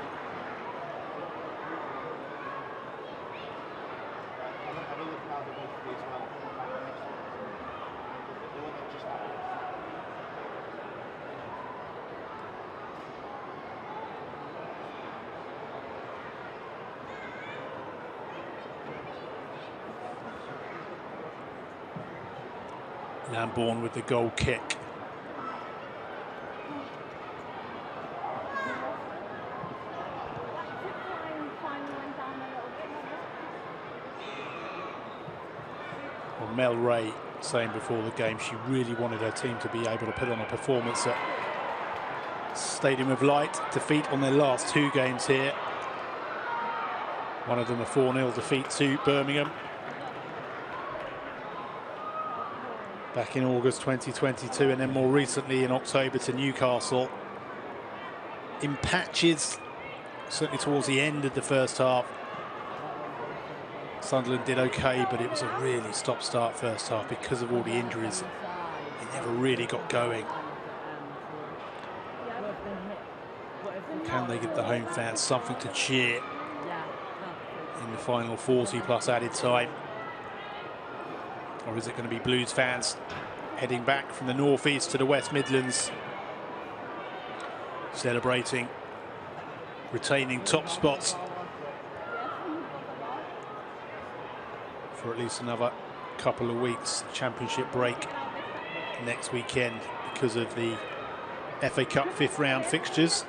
Speaker 1: Lambourne with the goal kick. Well, Mel Ray saying before the game she really wanted her team to be able to put on a performance at Stadium of Light. Defeat on their last two games here. One of them a 4-0 defeat to Birmingham back in August 2022, and then more recently in October to Newcastle. In patches, certainly towards the end of the first half, Sunderland did okay, but it was a really stop-start first half because of all the injuries. It never really got going. Can they give the home fans something to cheer in the final 40 plus added time? Or is it going to be Blues fans heading back from the northeast to the West Midlands, celebrating retaining top spots for at least another couple of weeks? Championship break next weekend because of the FA Cup 5th round fixtures.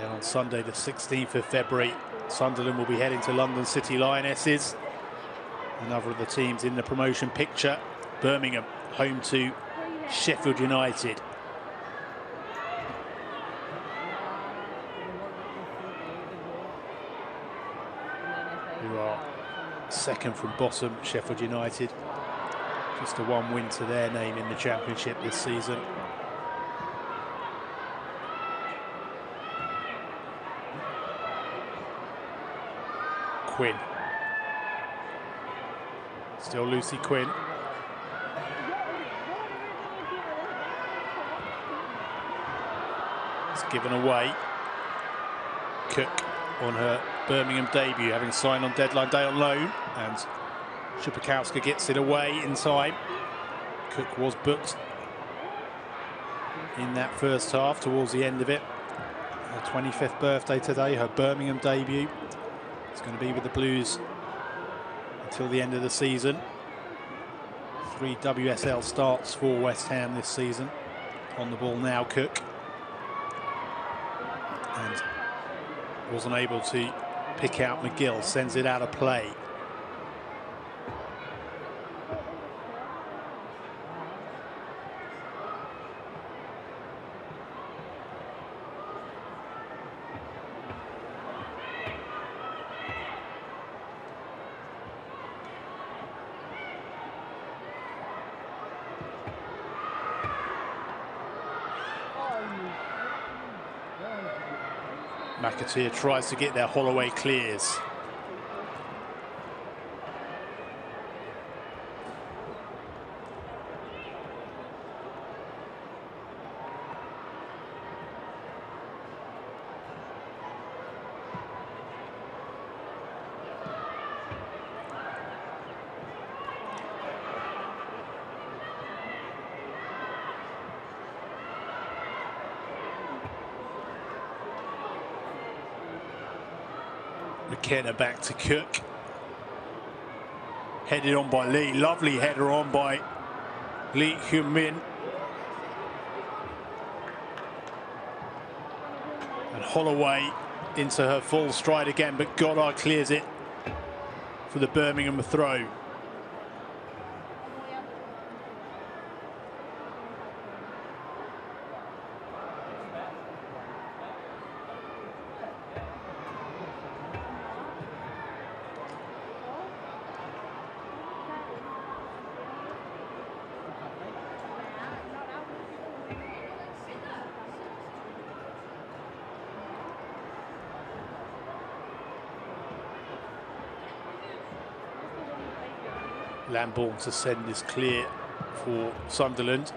Speaker 1: On Sunday the 16th of February, Sunderland will be heading to London City Lionesses. Another of the teams in the promotion picture. Birmingham home to Sheffield United. Who are second from bottom, Sheffield United. Just a one win to their name in the Championship this season. Quinn. Still Lucy Quinn. It's given away. Cook on her Birmingham debut, having signed on deadline day on loan, and Szupakowska gets it away in time. Cook was booked in that first half towards the end of it. Her 25th birthday today, her Birmingham debut. It's going to be with the Blues until the end of the season. 3 WSL starts for West Ham this season. On the ball now, Cook. And wasn't able to pick out McGill, sends it out of play. McAteer tries to get there, Holloway clears. McKenna back to Cook. Headed on by Lee. Lovely header on by Lee Hyun-min. And Holloway into her full stride again, but Goddard clears it for the Birmingham throw. Lambourne to send this clear for Sunderland.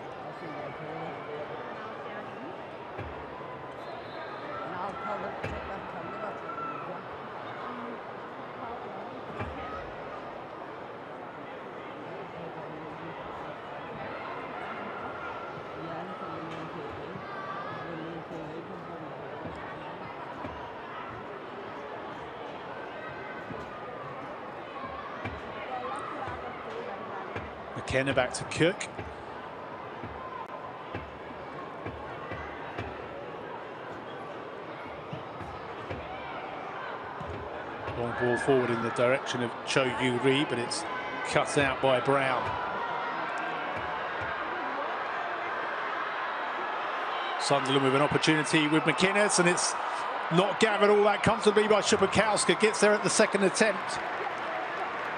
Speaker 1: McKenna back to Cook. Long ball forward in the direction of Cho Yu-ri, but it's cut out by Brown. Sunderland with an opportunity with McInnes, and it's not gathered all that comfortably by Shupakowska. Gets there at the second attempt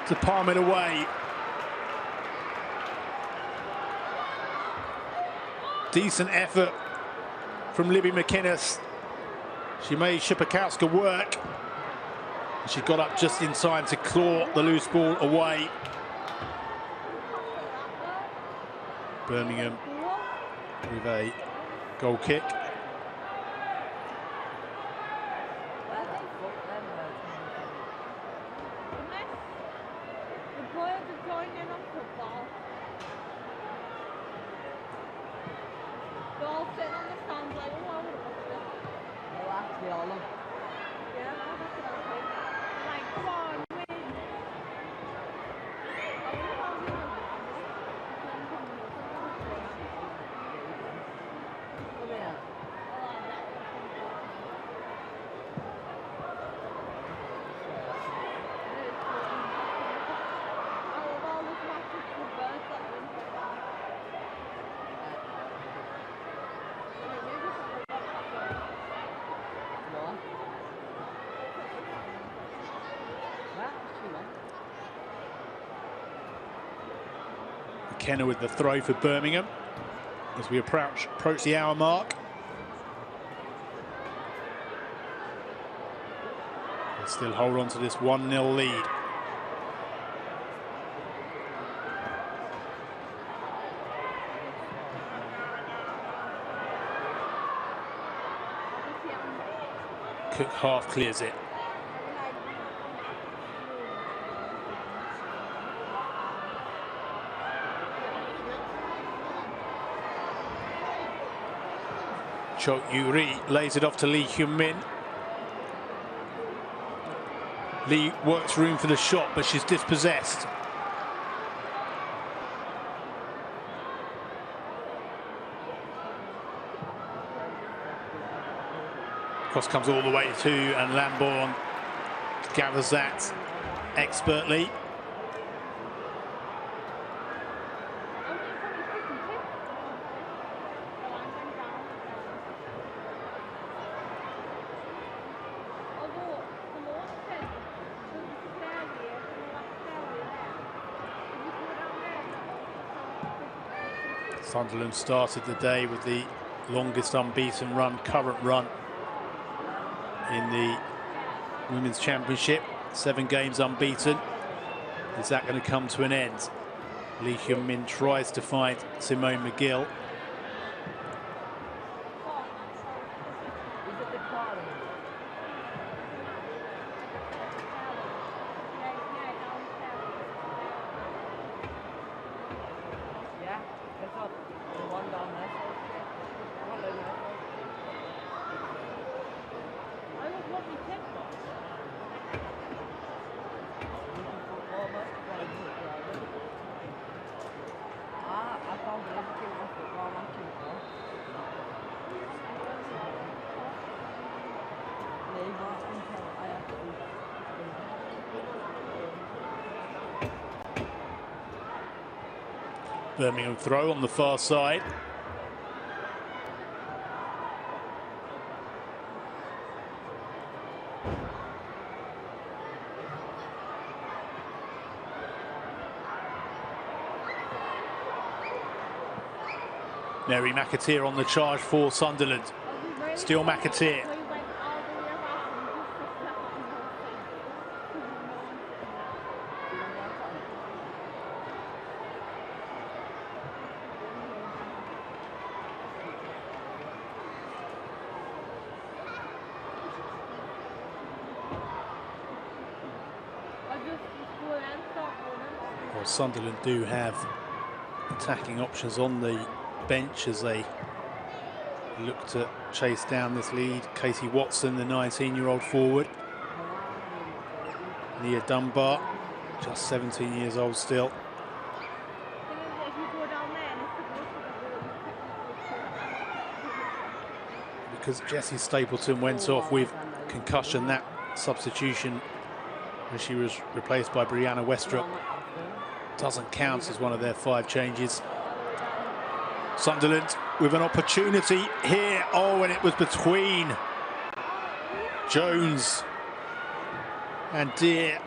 Speaker 1: to palm it away. Decent effort from Libby McInnes. She made Shupakowska work. She got up just in time to claw the loose ball away. Birmingham with a goal kick. McKenna with the throw for Birmingham as we approach the hour mark. They still hold on to this 1-0 lead. Cook half clears it. Cho Yuri lays it off to Lee Hyun-min. Lee works room for the shot, but she's dispossessed. Cross comes all the way to, and Lambourne gathers that expertly. Sunderland started the day with the longest unbeaten current run in the Women's Championship. 7 games unbeaten. Is that going to come to an end? Lee Hyun-min tries to find Simone McGill. Birmingham throw on the far side. Mary McAteer on the charge for Sunderland. Still McAteer. Well, Sunderland do have attacking options on the bench as they look to chase down this lead. Katie Watson, the 19-year-old forward. Nia Dunbar, just 17 years old still. Because Jessie Stapleton went off with concussion, that substitution where she was replaced by Brianna Westrup doesn't count as one of their 5 changes. Sunderland with an opportunity here. Oh, and it was between Jones and Deere.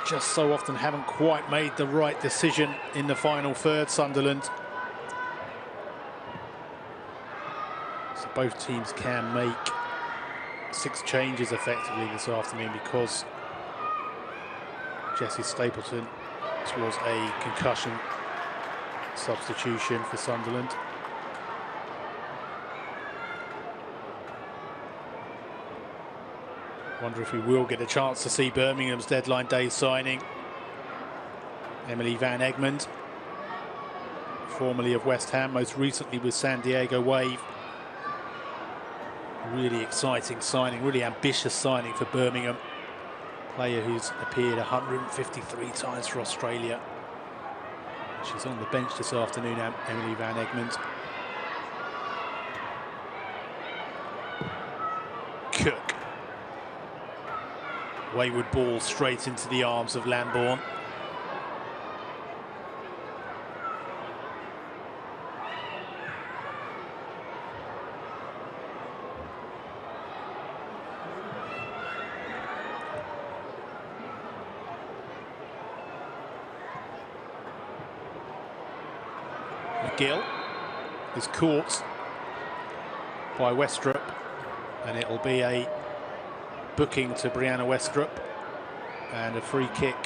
Speaker 1: Just so often haven't quite made the right decision in the final third, Sunderland. So both teams can make 6 changes effectively this afternoon because Jessie Stapleton was a concussion substitution for Sunderland. Wonder if we will get a chance to see Birmingham's deadline day signing. Emily Van Egmond, formerly of West Ham, most recently with San Diego Wave. Really exciting signing, really ambitious signing for Birmingham. Player who's appeared 153 times for Australia. She's on the bench this afternoon, Emily Van Egmond. Cook. Wayward ball straight into the arms of Lambourne. McGill is caught by Westrup, and it'll be a booking to Brianna Westrup and a free kick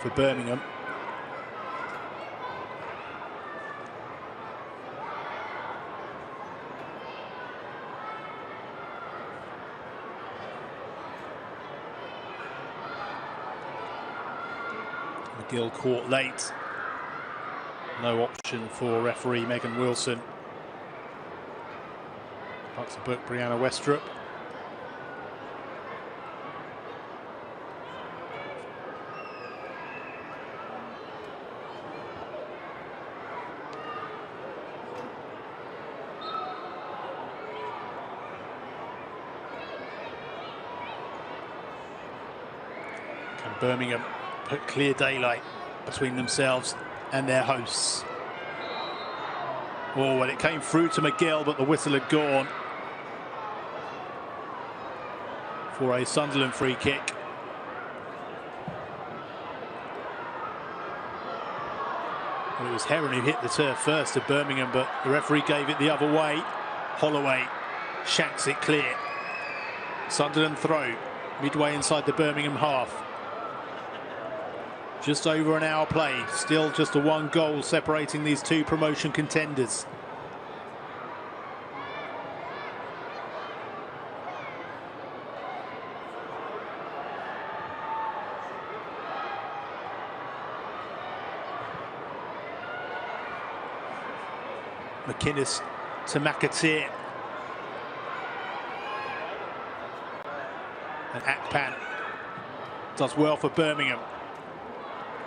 Speaker 1: for Birmingham. Gill caught late. No option for referee Megan Wilson. Bucks a book, Brianna Westrup. Can Birmingham put clear daylight between themselves and their hosts? Oh, well, it came through to McGill, but the whistle had gone for a Sunderland free kick. Well, it was Heron who hit the turf first of Birmingham, but the referee gave it the other way. Holloway shanks it clear. Sunderland throw midway inside the Birmingham half. Just over an hour play, still just a one goal separating these two promotion contenders. McInnes to McAteer. And Akpan does well for Birmingham.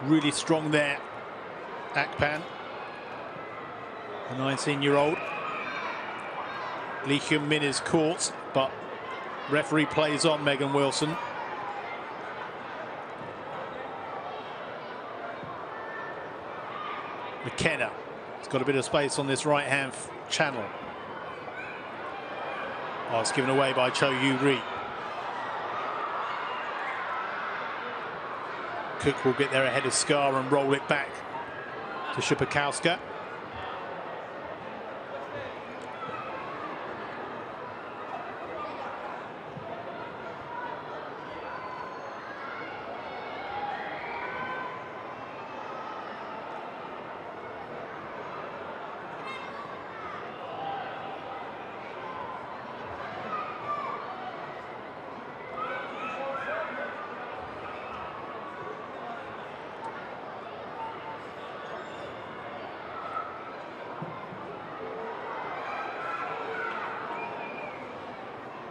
Speaker 1: Really strong there, Akpan, a 19-year-old. Lee Hyun Min is caught, but referee plays on Megan Wilson. McKenna has got a bit of space on this right-hand channel. Oh, it's given away by Cho Yu-ri. Cook will get there ahead of Scar and roll it back to Szupakowska.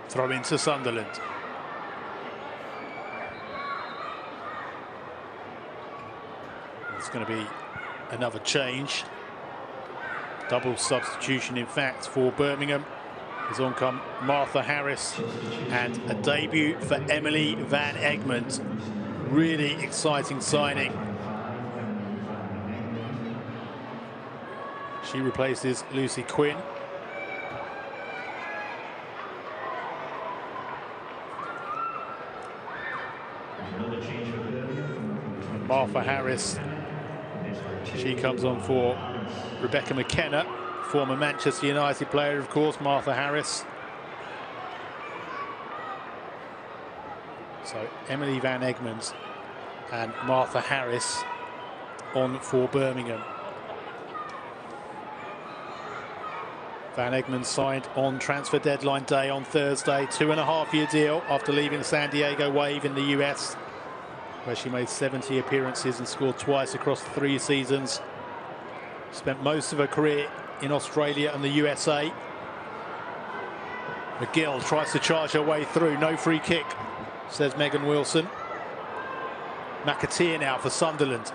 Speaker 1: Throw into Sunderland. It's going to be another change. Double substitution, in fact, for Birmingham. As on come Martha Harris and a debut for Emily Van Egmond. Really exciting signing. She replaces Lucy Quinn. Martha Harris, she comes on for Rebecca McKenna, former Manchester United player, of course, Martha Harris. So Emily Van Egmond and Martha Harris on for Birmingham. Van Egmond signed on transfer deadline day on Thursday, 2.5-year deal after leaving San Diego Wave in the US, where she made 70 appearances and scored twice across 3 seasons. Spent most of her career in Australia and the USA. McGill tries to charge her way through. No free kick, says Megan Wilson. McAteer now for Sunderland.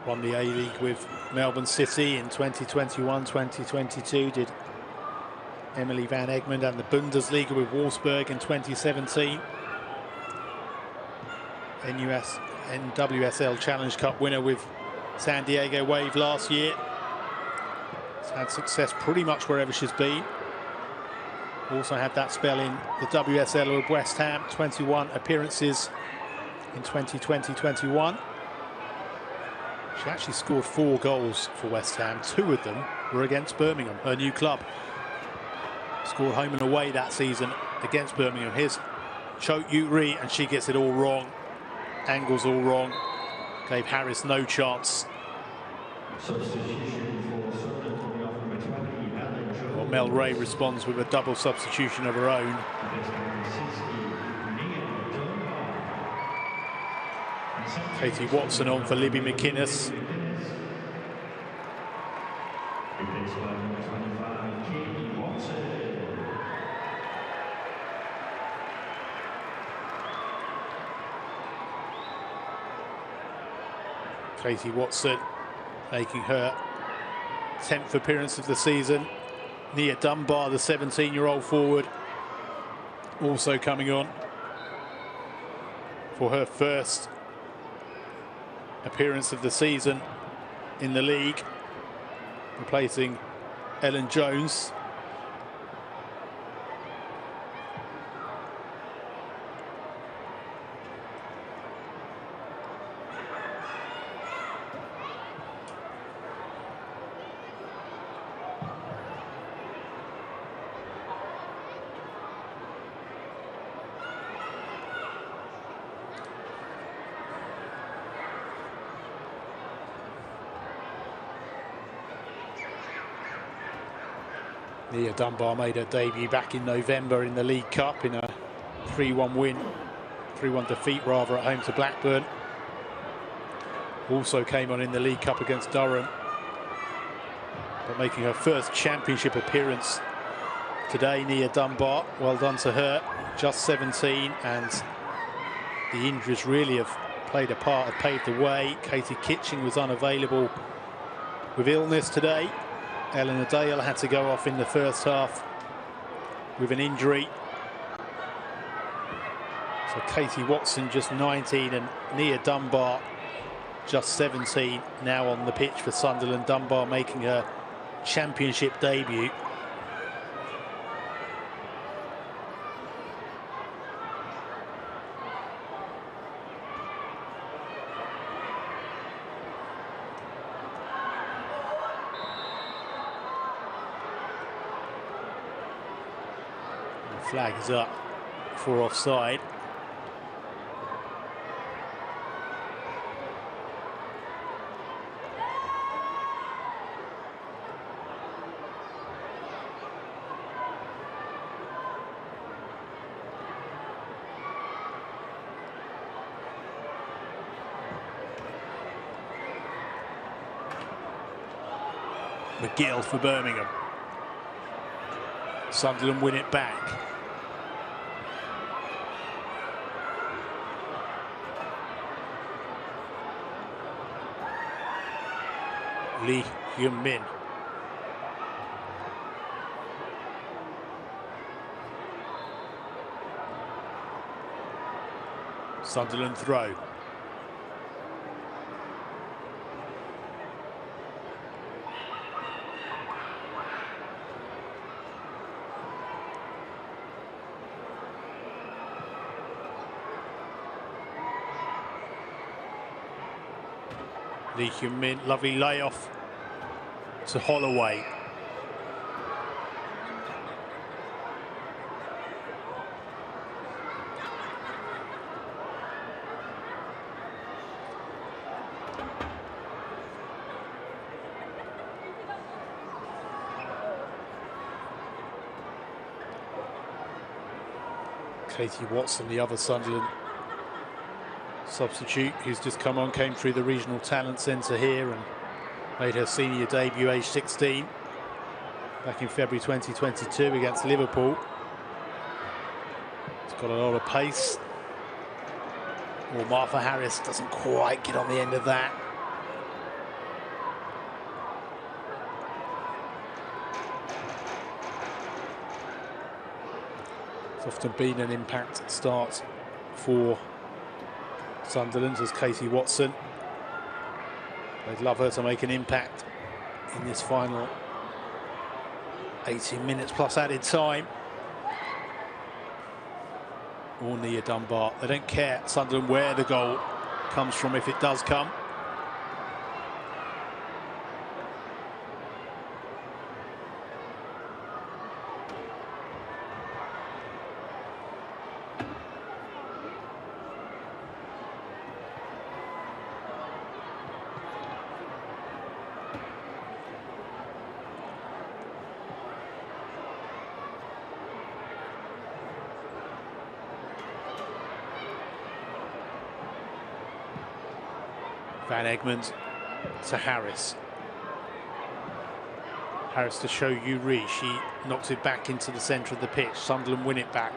Speaker 1: Won the A-League with Melbourne City in 2021-2022, did Emily Van Egmond, and the Bundesliga with Wolfsburg in 2017. NWSL Challenge Cup winner with San Diego Wave last year. Has had success pretty much wherever she's been. Also had that spell in the WSL with West Ham, 21 appearances in 2020-21. She actually scored 4 goals for West Ham. 2 of them were against Birmingham, her new club. Scored home and away that season against Birmingham. Here's Cho Yu-ri, and she gets it all wrong. Angles all wrong. gave Harris no chance. Well, Mel Ray responds with a double substitution of her own. Katie Watson on for Libby McInnes. Katie Watson making her 10th appearance of the season. Nia Dunbar, the 17-year-old forward, also coming on for her first appearance of the season in the league, replacing Ellen Jones. Nia Dunbar made her debut back in November in the League Cup in a 3-1 win, 3-1 defeat rather, at home to Blackburn. Also came on in the League Cup against Durham, but making her first championship appearance today, Nia Dunbar. Well done to her, just 17, and the injuries really have played a part, have paved the way. Katie Kitching was unavailable with illness today. Eleanor Dale had to go off in the first half with an injury. So Katie Watson just 19 and Nia Dunbar just 17 now on the pitch for Sunderland. Dunbar making her championship debut. Flag is up for offside. McGill for Birmingham. Sunderland win it back. Lee Hyun-min. Sunderland throw. Lee Hyun-min, lovely layoff to Holloway. Katie Watson, the other Sunderland substitute, who's just come on, came through the regional talent centre here and made her senior debut age 16 back in February 2022 against Liverpool. It's got a lot of pace. Well, Martha Harris doesn't quite get on the end of that. It's often been an impact start for Sunderland as Katie Watson. They'd love her to make an impact in this final 18 minutes plus added time. Or Nia Dunbar. They don't care, Sunderland, where the goal comes from if it does come. Van Egmond to Harris. Harris to show Uri. She knocks it back into the centre of the pitch. Sunderland win it back.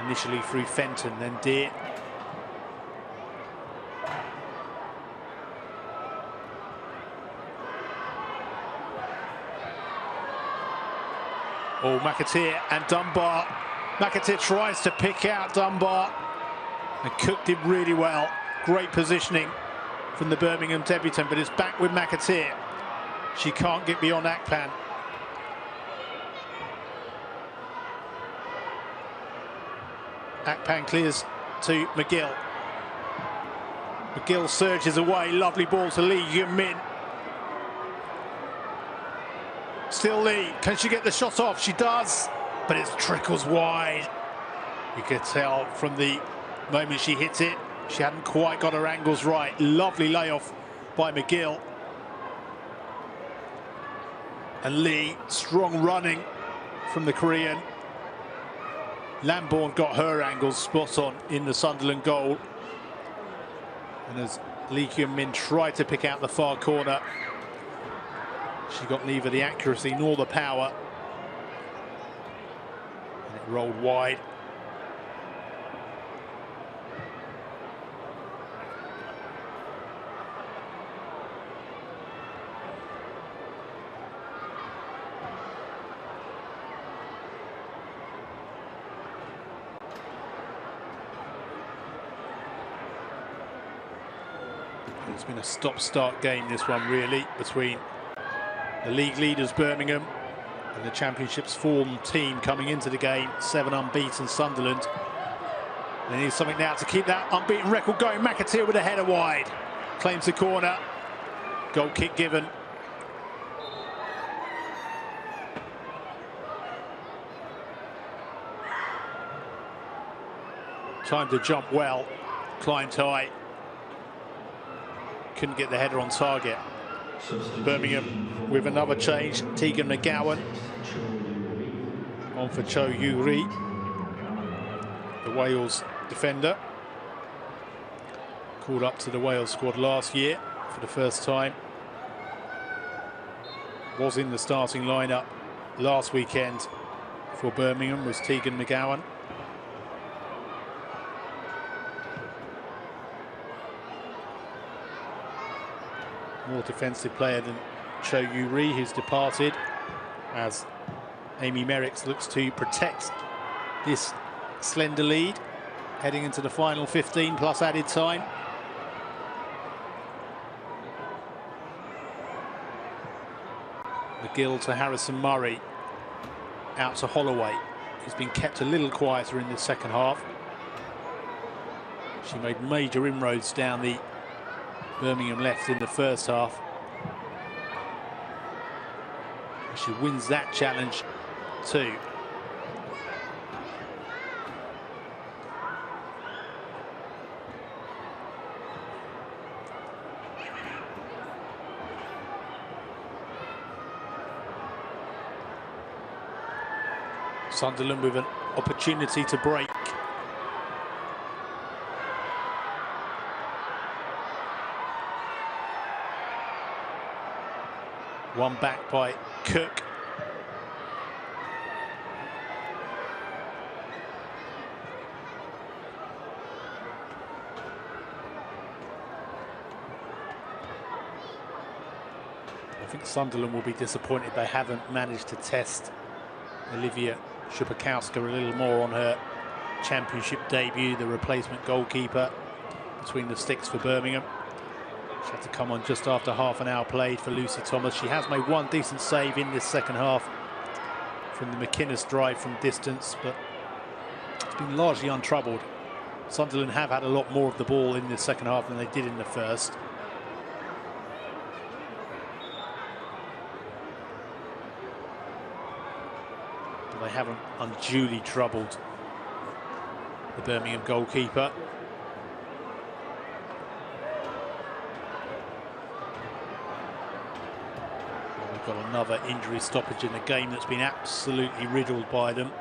Speaker 1: Initially through Fenton, then Deer. Oh, McAteer and Dunbar. McAteer tries to pick out Dunbar. And Cook did really well. Great positioning from the Birmingham debutant, but it's back with McAteer. She can't get beyond Akpan. Akpan clears to McGill. McGill surges away. Lovely ball to Lee Yun-min. Still Lee. Can she get the shot off? She does, but it trickles wide. You could tell from the moment she hit it, she hadn't quite got her angles right. Lovely layoff by McGill. And Lee, strong running from the Korean. Lambourne got her angles spot on in the Sunderland goal. And as Lee Kyun-min tried to pick out the far corner, she got neither the accuracy nor the power. And it rolled wide. It's been a stop-start game, this one, really, between the league leaders Birmingham and the Championship's form team coming into the game, 7 unbeaten Sunderland. They need something now to keep that unbeaten record going. McAteer with a header wide. Claims the corner. Goal kick given. Time to jump well. Climbed high. Couldn't get the header on target. Birmingham with another change. Tegan McGowan on for Cho Uri, the Wales defender. Called up to the Wales squad last year for the first time. Was in the starting lineup last weekend for Birmingham, was Tegan McGowan. More defensive player than Cho Uri, who's departed, as Amy Merricks looks to protect this slender lead heading into the final 15 plus added time. McGill to Harrison Murray, out to Holloway, who's been kept a little quieter in the second half. She made major inroads down the Birmingham left in the first half. She wins that challenge too. Sunderland with an opportunity to break. One back by Cook. I think Sunderland will be disappointed they haven't managed to test Olivia Szupakowska a little more on her Championship debut, the replacement goalkeeper between the sticks for Birmingham. She had to come on just after half an hour played for Lucy Thomas. She has made one decent save in this second half from the McInnes drive from distance, but it's been largely untroubled. Sunderland have had a lot more of the ball in the second half than they did in the first. But they haven't unduly troubled the Birmingham goalkeeper. Got another injury stoppage in a game that's been absolutely riddled by them.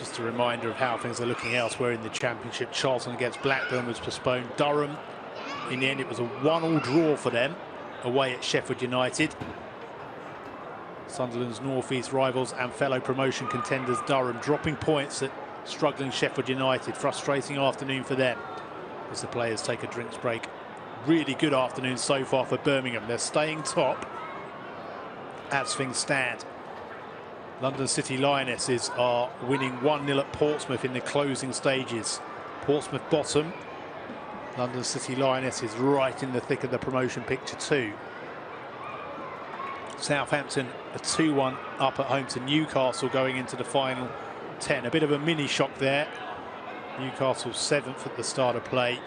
Speaker 1: Just a reminder of how things are looking elsewhere in the Championship. Charlton against Blackburn was postponed. Durham, in the end, it was a 1-1 draw for them away at Sheffield United. Sunderland's North East rivals and fellow promotion contenders Durham dropping points at struggling Sheffield United. Frustrating afternoon for them as the players take a drinks break. Really good afternoon so far for Birmingham. They're staying top as things stand. London City Lionesses are winning 1-0 at Portsmouth in the closing stages. Portsmouth bottom. London City Lionesses right in the thick of the promotion picture too. Southampton a 2-1 up at home to Newcastle going into the final 10. A bit of a mini shock there. Newcastle 7th at the start of play.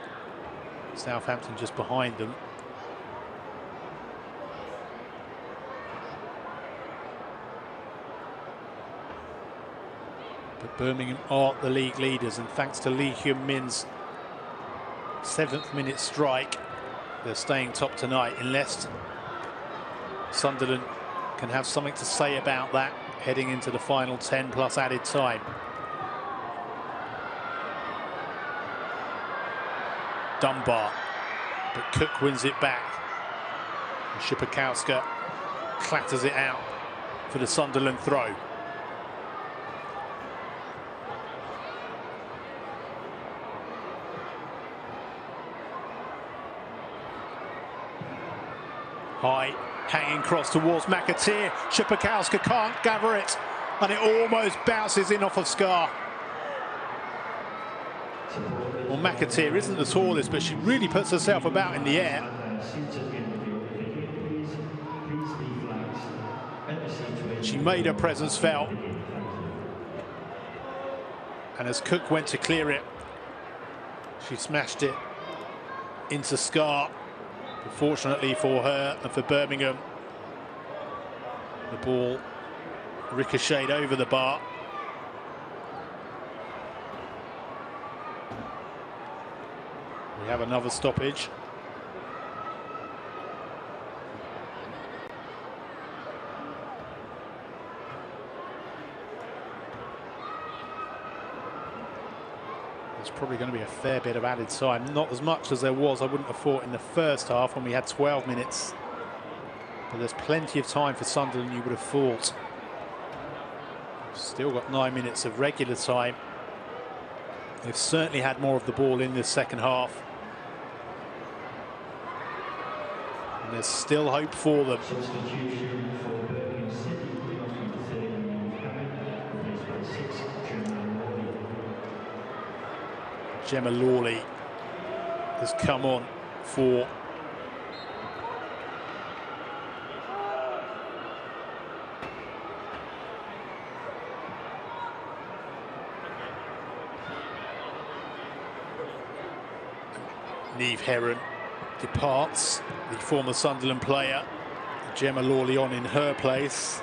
Speaker 1: Southampton just behind them. But Birmingham are the league leaders, and thanks to Lee Hyun-min's 7th minute strike, they're staying top tonight, unless Sunderland can have something to say about that heading into the final 10 plus added time. Dunbar, but Cook wins it back. And Szybakowska clatters it out for the Sunderland throw. High, hanging cross towards McAteer. Szybakowska can't gather it, and it almost bounces in off of Scar. Well, McAteer isn't the tallest, but she really puts herself about in the air. She made her presence felt. And as Cook went to clear it, she smashed it into Scar. But fortunately for her and for Birmingham, the ball ricocheted over the bar. We have another stoppage. There's probably going to be a fair bit of added time. Not as much as there was, I wouldn't have thought, in the first half when we had 12 minutes. But there's plenty of time for Sunderland, you would have thought. Still got 9 minutes of regular time. They've certainly had more of the ball in this second half. And there's still hope for them.
Speaker 2: Substitution for Birmingham City.
Speaker 1: Gemma Lawley has come on for Niamh Heron departs, the former Sunderland player. Gemma Lawley on in her place.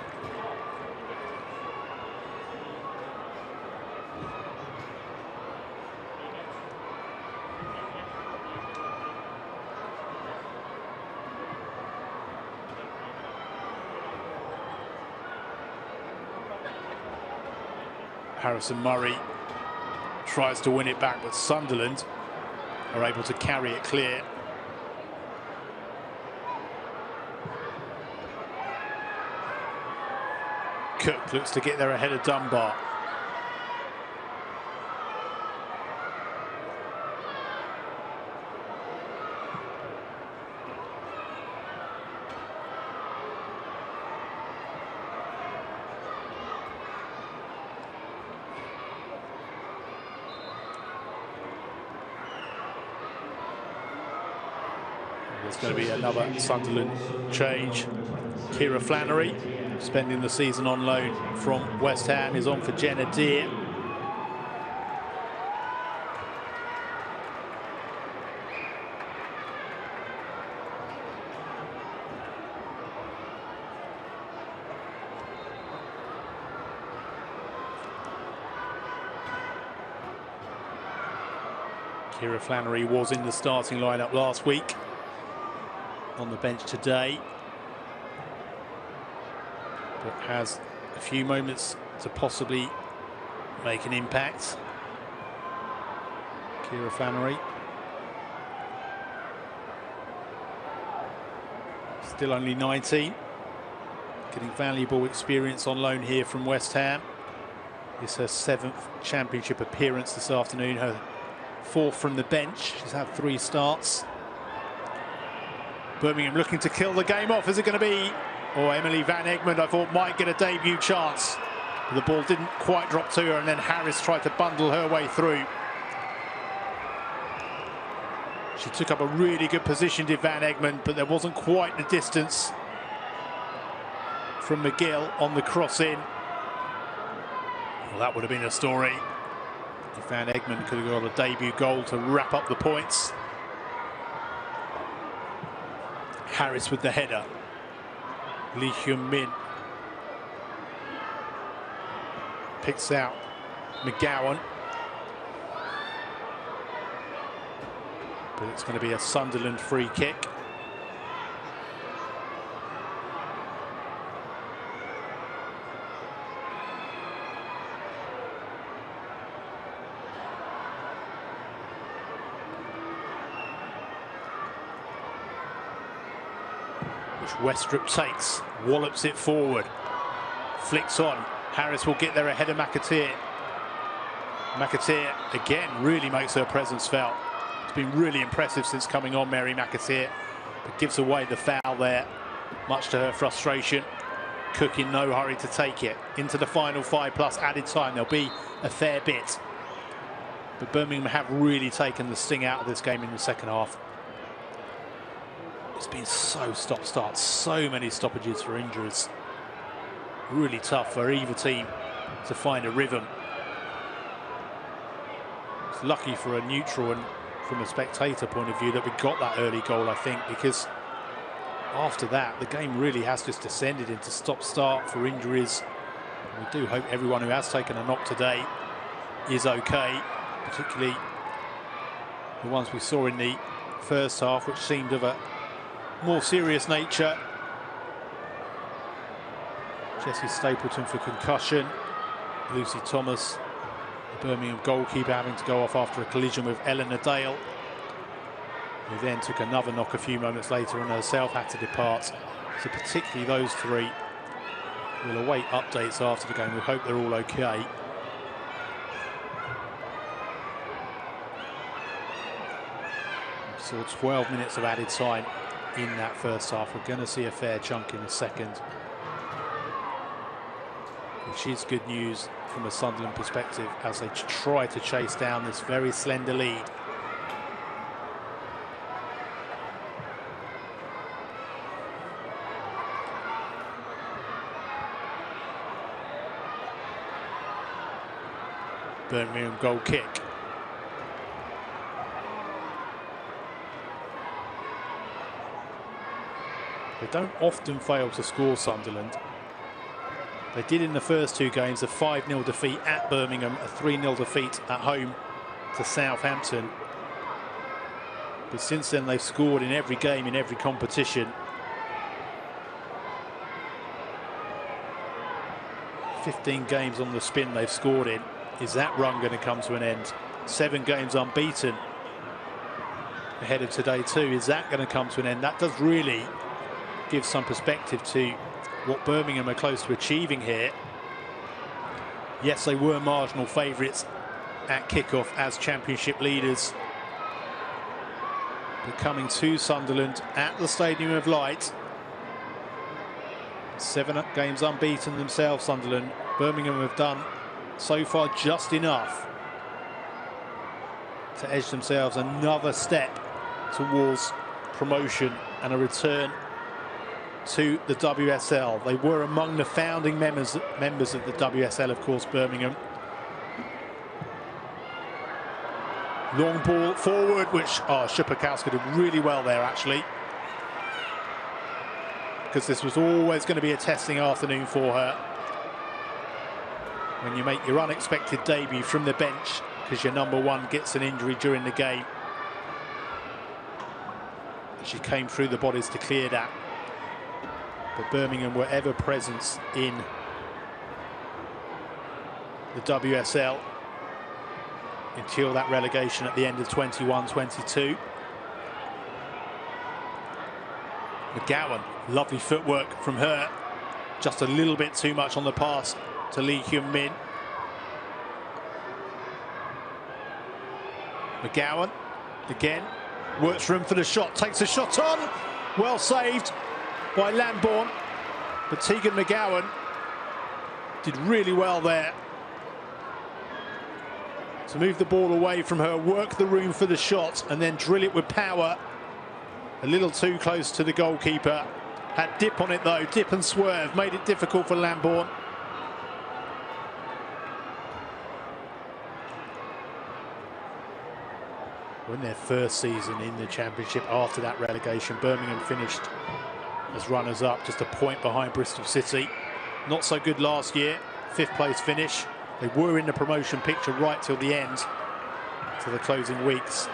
Speaker 1: Harrison Murray tries to win it back, but Sunderland are able to carry it clear. Cook looks to get there ahead of Dunbar. There's going to be another Sunderland change. Kira Flannery, spending the season on loan from West Ham, is on for Jenna Deere. Kira Flannery was in the starting lineup last week, on the bench today, but has a few moments to possibly make an impact. Kira Flannery. Still only 19. Getting valuable experience on loan here from West Ham. It's her 7th championship appearance this afternoon, her 4th from the bench. She's had 3 starts. Birmingham looking to kill the game off. Is it going to be? Or Emily Van Egmond, I thought, might get a debut chance. But the ball didn't quite drop to her, and then Harris tried to bundle her way through. She took up a really good position, did Van Egmond, but there wasn't quite the distance from McGill on the cross in. Well, that would have been a story if Van Egmond could have got a debut goal to wrap up the points. Harris with the header. Lee Hyun Min picks out McGowan. But it's going to be a Sunderland free kick. Which Westrup takes, wallops it forward, flicks on. Harris will get there ahead of McAteer. McAteer again really makes her presence felt. It's been really impressive since coming on, Mary McAteer, but gives away the foul there, much to her frustration. Cook in no hurry to take it. Into the final 5 plus added time. There'll be a fair bit. But Birmingham have really taken the sting out of this game in the second half. It's been so stop-start, so many stoppages for injuries. Really tough for either team to find a rhythm. It's lucky for a neutral and from a spectator point of view that we got that early goal, I think, because after that the game really has just descended into stop-start for injuries. And we do hope everyone who has taken a knock today is okay, particularly the ones we saw in the first half, which seemed of a more serious nature. Jessie Stapleton for concussion. Lucy Thomas, the Birmingham goalkeeper, having to go off after a collision with Eleanor Dale, who then took another knock a few moments later and herself had to depart. So particularly those 3 will await updates after the game. We hope they're all okay. We saw 12 minutes of added time in that first half. We're going to see a fair chunk in the second, which is good news from a Sunderland perspective as they try to chase down this very slender lead. Birmingham goal kick. They don't often fail to score, Sunderland. They did in the first 2 games, a 5-0 defeat at Birmingham, a 3-0 defeat at home to Southampton. But since then they've scored in every game, in every competition. 15 games on the spin they've scored in. Is that run going to come to an end? 7 games unbeaten ahead of today too. Is that going to come to an end? That does really give some perspective to what Birmingham are close to achieving here. Yes, they were marginal favourites at kickoff as championship leaders. But coming to Sunderland at the Stadium of Light, 7 games unbeaten themselves, Sunderland. Birmingham have done so far just enough to edge themselves another step towards promotion and a return to the WSL. They were among the founding members of the WSL, of course, Birmingham. Long ball forward, which Szupakowska did really well there, actually, because this was always going to be a testing afternoon for her. When you make your unexpected debut from the bench because your number 1 gets an injury during the game. She came through the bodies to clear that. But Birmingham were ever present in the WSL until that relegation at the end of 21-22. McGowan, lovely footwork from her. Just a little bit too much on the pass to Lee Hyun-min. McGowan again works room for the shot, takes a shot on, well saved by Lambourne, but Tegan McGowan did really well there to move the ball away from her, work the room for the shot and then drill it with power. A little too close to the goalkeeper. Had dip on it though, dip and swerve, made it difficult for Lambourne. In their first season in the Championship after that relegation, Birmingham finished as runners-up, just a point behind Bristol City. Not so good last year, 5th place finish. They were in the promotion picture right till the end, to the closing weeks.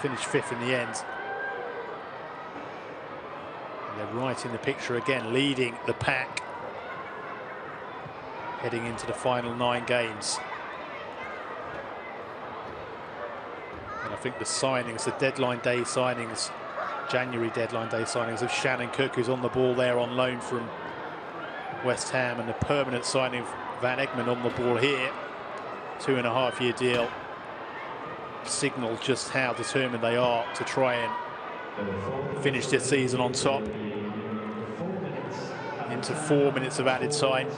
Speaker 1: Finished 5th in the end. And they're right in the picture again, leading the pack, heading into the final 9 games. And I think the signings, the deadline day signings, January deadline day signings of Shannon Cook, who's on the ball there on loan from West Ham, and the permanent signing of Van Egmond on the ball here, 2.5-year deal, signal just how determined they are to try and finish this season on top. Into 4 minutes of added time.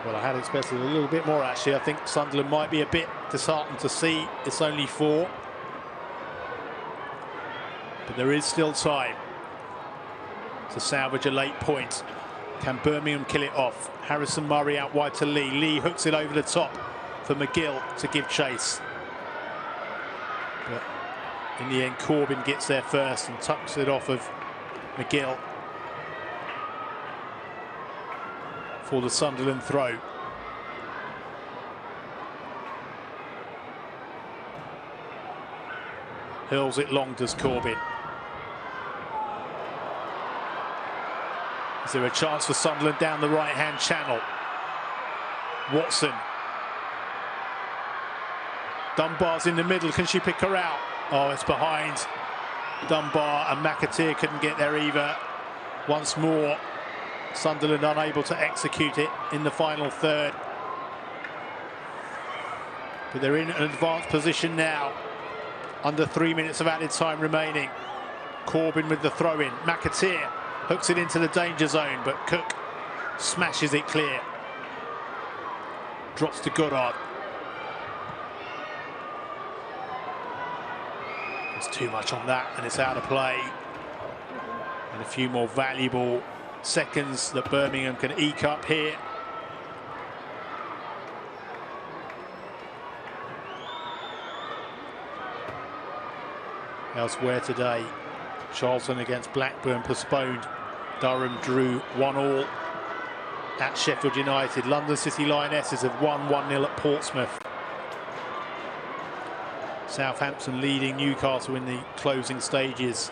Speaker 1: Well, I had expected a little bit more actually. I think Sunderland might be a bit disheartened to see it's only 4. But there is still time to salvage a late point. Can Birmingham kill it off? Harrison Murray out wide to Lee. Lee hooks it over the top for McGill to give chase. But in the end, Corbyn gets there first and tucks it off of McGill for the Sunderland throw. Hurls it long, does Corbyn. Is there a chance for Sunderland down the right-hand channel? Watson. Dunbar's in the middle. Can she pick her out? Oh, it's behind Dunbar, and McAteer couldn't get there either. Once more, Sunderland unable to execute it in the final third. But they're in an advanced position now. Under 3 minutes of added time remaining. Corbyn with the throw-in. McAteer hooks it into the danger zone, but Cook smashes it clear. Drops to Goddard. There's too much on that, and it's out of play. And a few more valuable seconds that Birmingham can eke up here. Elsewhere today, Charlton against Blackburn postponed. Durham drew 1-1 at Sheffield United. London City Lionesses have won 1-0 at Portsmouth. Southampton leading Newcastle in the closing stages.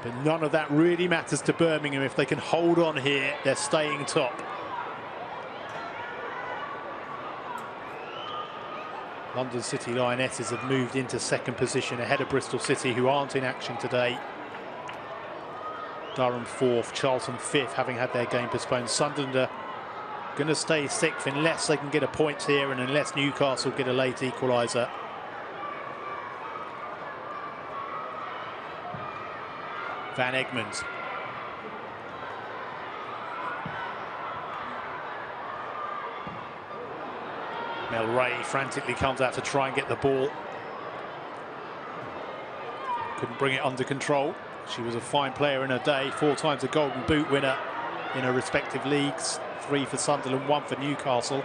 Speaker 1: But none of that really matters to Birmingham. If they can hold on here, they're staying top. London City Lionesses have moved into 2nd position ahead of Bristol City, who aren't in action today. Durham 4th, Charlton 5th, having had their game postponed. Sunderland are going to stay 6th unless they can get a point here and unless Newcastle get a late equaliser. Van Egmond. Mel Ray frantically comes out to try and get the ball. Couldn't bring it under control. She was a fine player in her day, 4 times a Golden Boot winner in her respective leagues. 3 for Sunderland, 1 for Newcastle.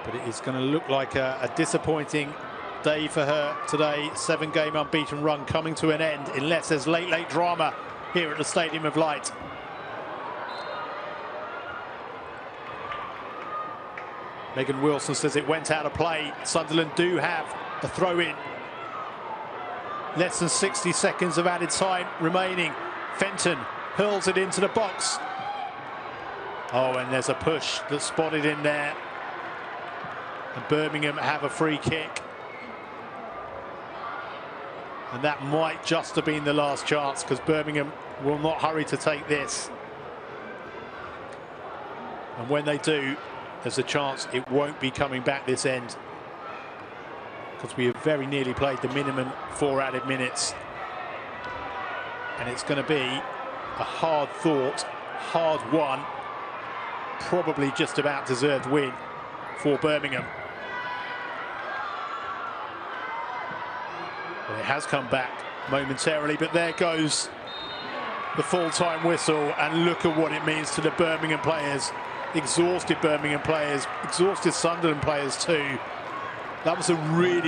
Speaker 1: But it is going to look like a disappointing day for her today. 7-game unbeaten run coming to an end unless there's late drama here at the Stadium of Light. Megan Wilson says it went out of play. Sunderland do have a throw-in. Less than 60 seconds of added time remaining. Fenton hurls it into the box. Oh, and there's a push that's spotted in there. And Birmingham have a free kick. And that might just have been the last chance, because Birmingham will not hurry to take this. And when they do, there's a chance it won't be coming back this end, because we have very nearly played the minimum 4 added minutes. And it's going to be a hard fought, hard won, probably just about deserved win for Birmingham. Well, it has come back momentarily, but there goes the full-time whistle, and look at what it means to the Birmingham players. Exhausted Birmingham players, exhausted Sunderland players too. That was a really